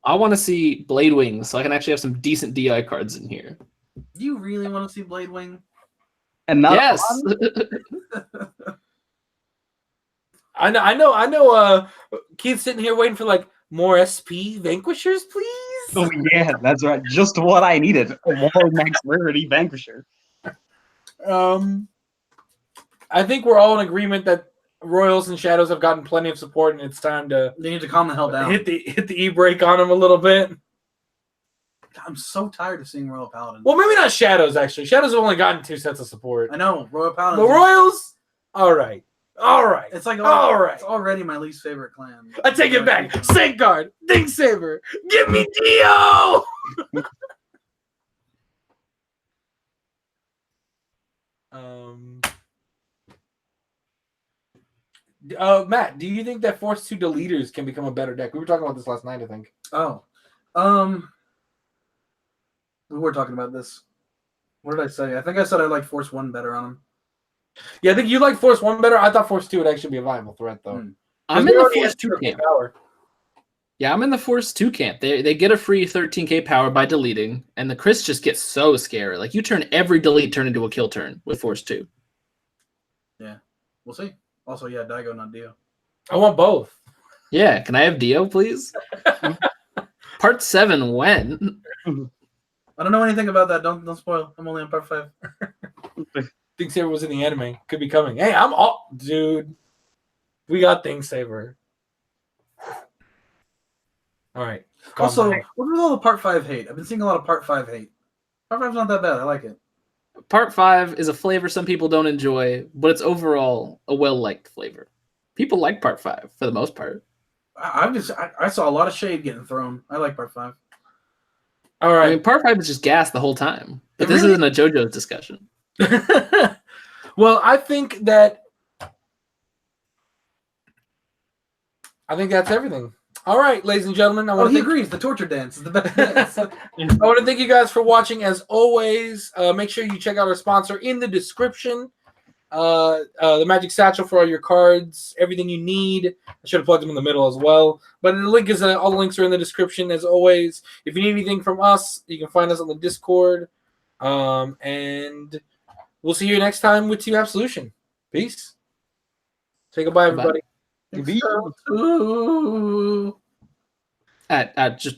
B: I want to see Blade Wings so I can actually have some decent DI cards in here.
C: Do you really want to see Blade Wing?
D: And not
B: Yes.
A: I know. Keith's sitting here waiting for like more SP Vanquishers, please.
D: Oh yeah, that's right. Just what I needed. A more max rarity Vanquisher.
A: I think we're all in agreement that Royals and Shadows have gotten plenty of support, and it's time to
C: They need to calm the hell down.
A: hit the e-brake on them a little bit.
C: I'm so tired of seeing Royal Paladins.
A: Well, maybe not Shadows, actually. Shadows have only gotten 2 sets of support.
C: I know, Royal Paladins.
A: The Royals, all right.
C: It's like
A: all right.
C: It's already my least favorite clan.
A: I take it back. Safeguard, Think Saver, give me Dio. Matt, do you think that Force 2 Deleters can become a better deck? We were talking about this last night, I think.
C: Oh. We were talking about this. What did I say? I think I said I like Force 1 better on him.
A: Yeah, I think you like Force 1 better. I thought Force 2 would actually be a viable threat, though.
B: I'm in
A: They
B: the
A: already
B: Force
A: had
B: 2
A: 13K
B: camp.
A: power.
B: Yeah, I'm in the Force 2 camp. They get a free 13k power by deleting, and the Chris just gets so scary. Like, you turn every delete turn into a kill turn with Force 2.
C: Yeah, we'll see. Also, yeah, Daigo, not Dio.
A: I want both.
B: Yeah, can I have Dio, please? Part 7, when?
C: I don't know anything about that. Don't spoil. I'm only on part 5.
A: Think Saber was in the anime. Could be coming. Hey, I'm all dude. We got Thing Saber. All right.
C: Also,
A: Calm
C: what was all the part 5 hate? I've been seeing a lot of part 5 hate. Part 5's not that bad. I like it.
B: Part 5 is a flavor some people don't enjoy, but it's overall a well-liked flavor. People like Part 5 for the most part.
C: I saw a lot of shade getting thrown. I like part 5.
A: All right.
B: I mean, Part 5 is just gas the whole time. But
C: It
B: this
C: really-
B: isn't a JoJo's discussion.
A: Well, I think that's everything. All right, ladies and gentlemen. I
C: Oh,
A: want
C: he
A: to
C: agrees. The torture dance is the best dance.
A: I want to thank you guys for watching. As always, make sure you check out our sponsor in the description. The Magic Satchel for all your cards, everything you need. I should have plugged them in the middle as well. But the link is all the links are in the description as always. If you need anything from us, you can find us on the Discord. And we'll see you next time with Team Absolution. Peace. Say goodbye, everybody.
B: Just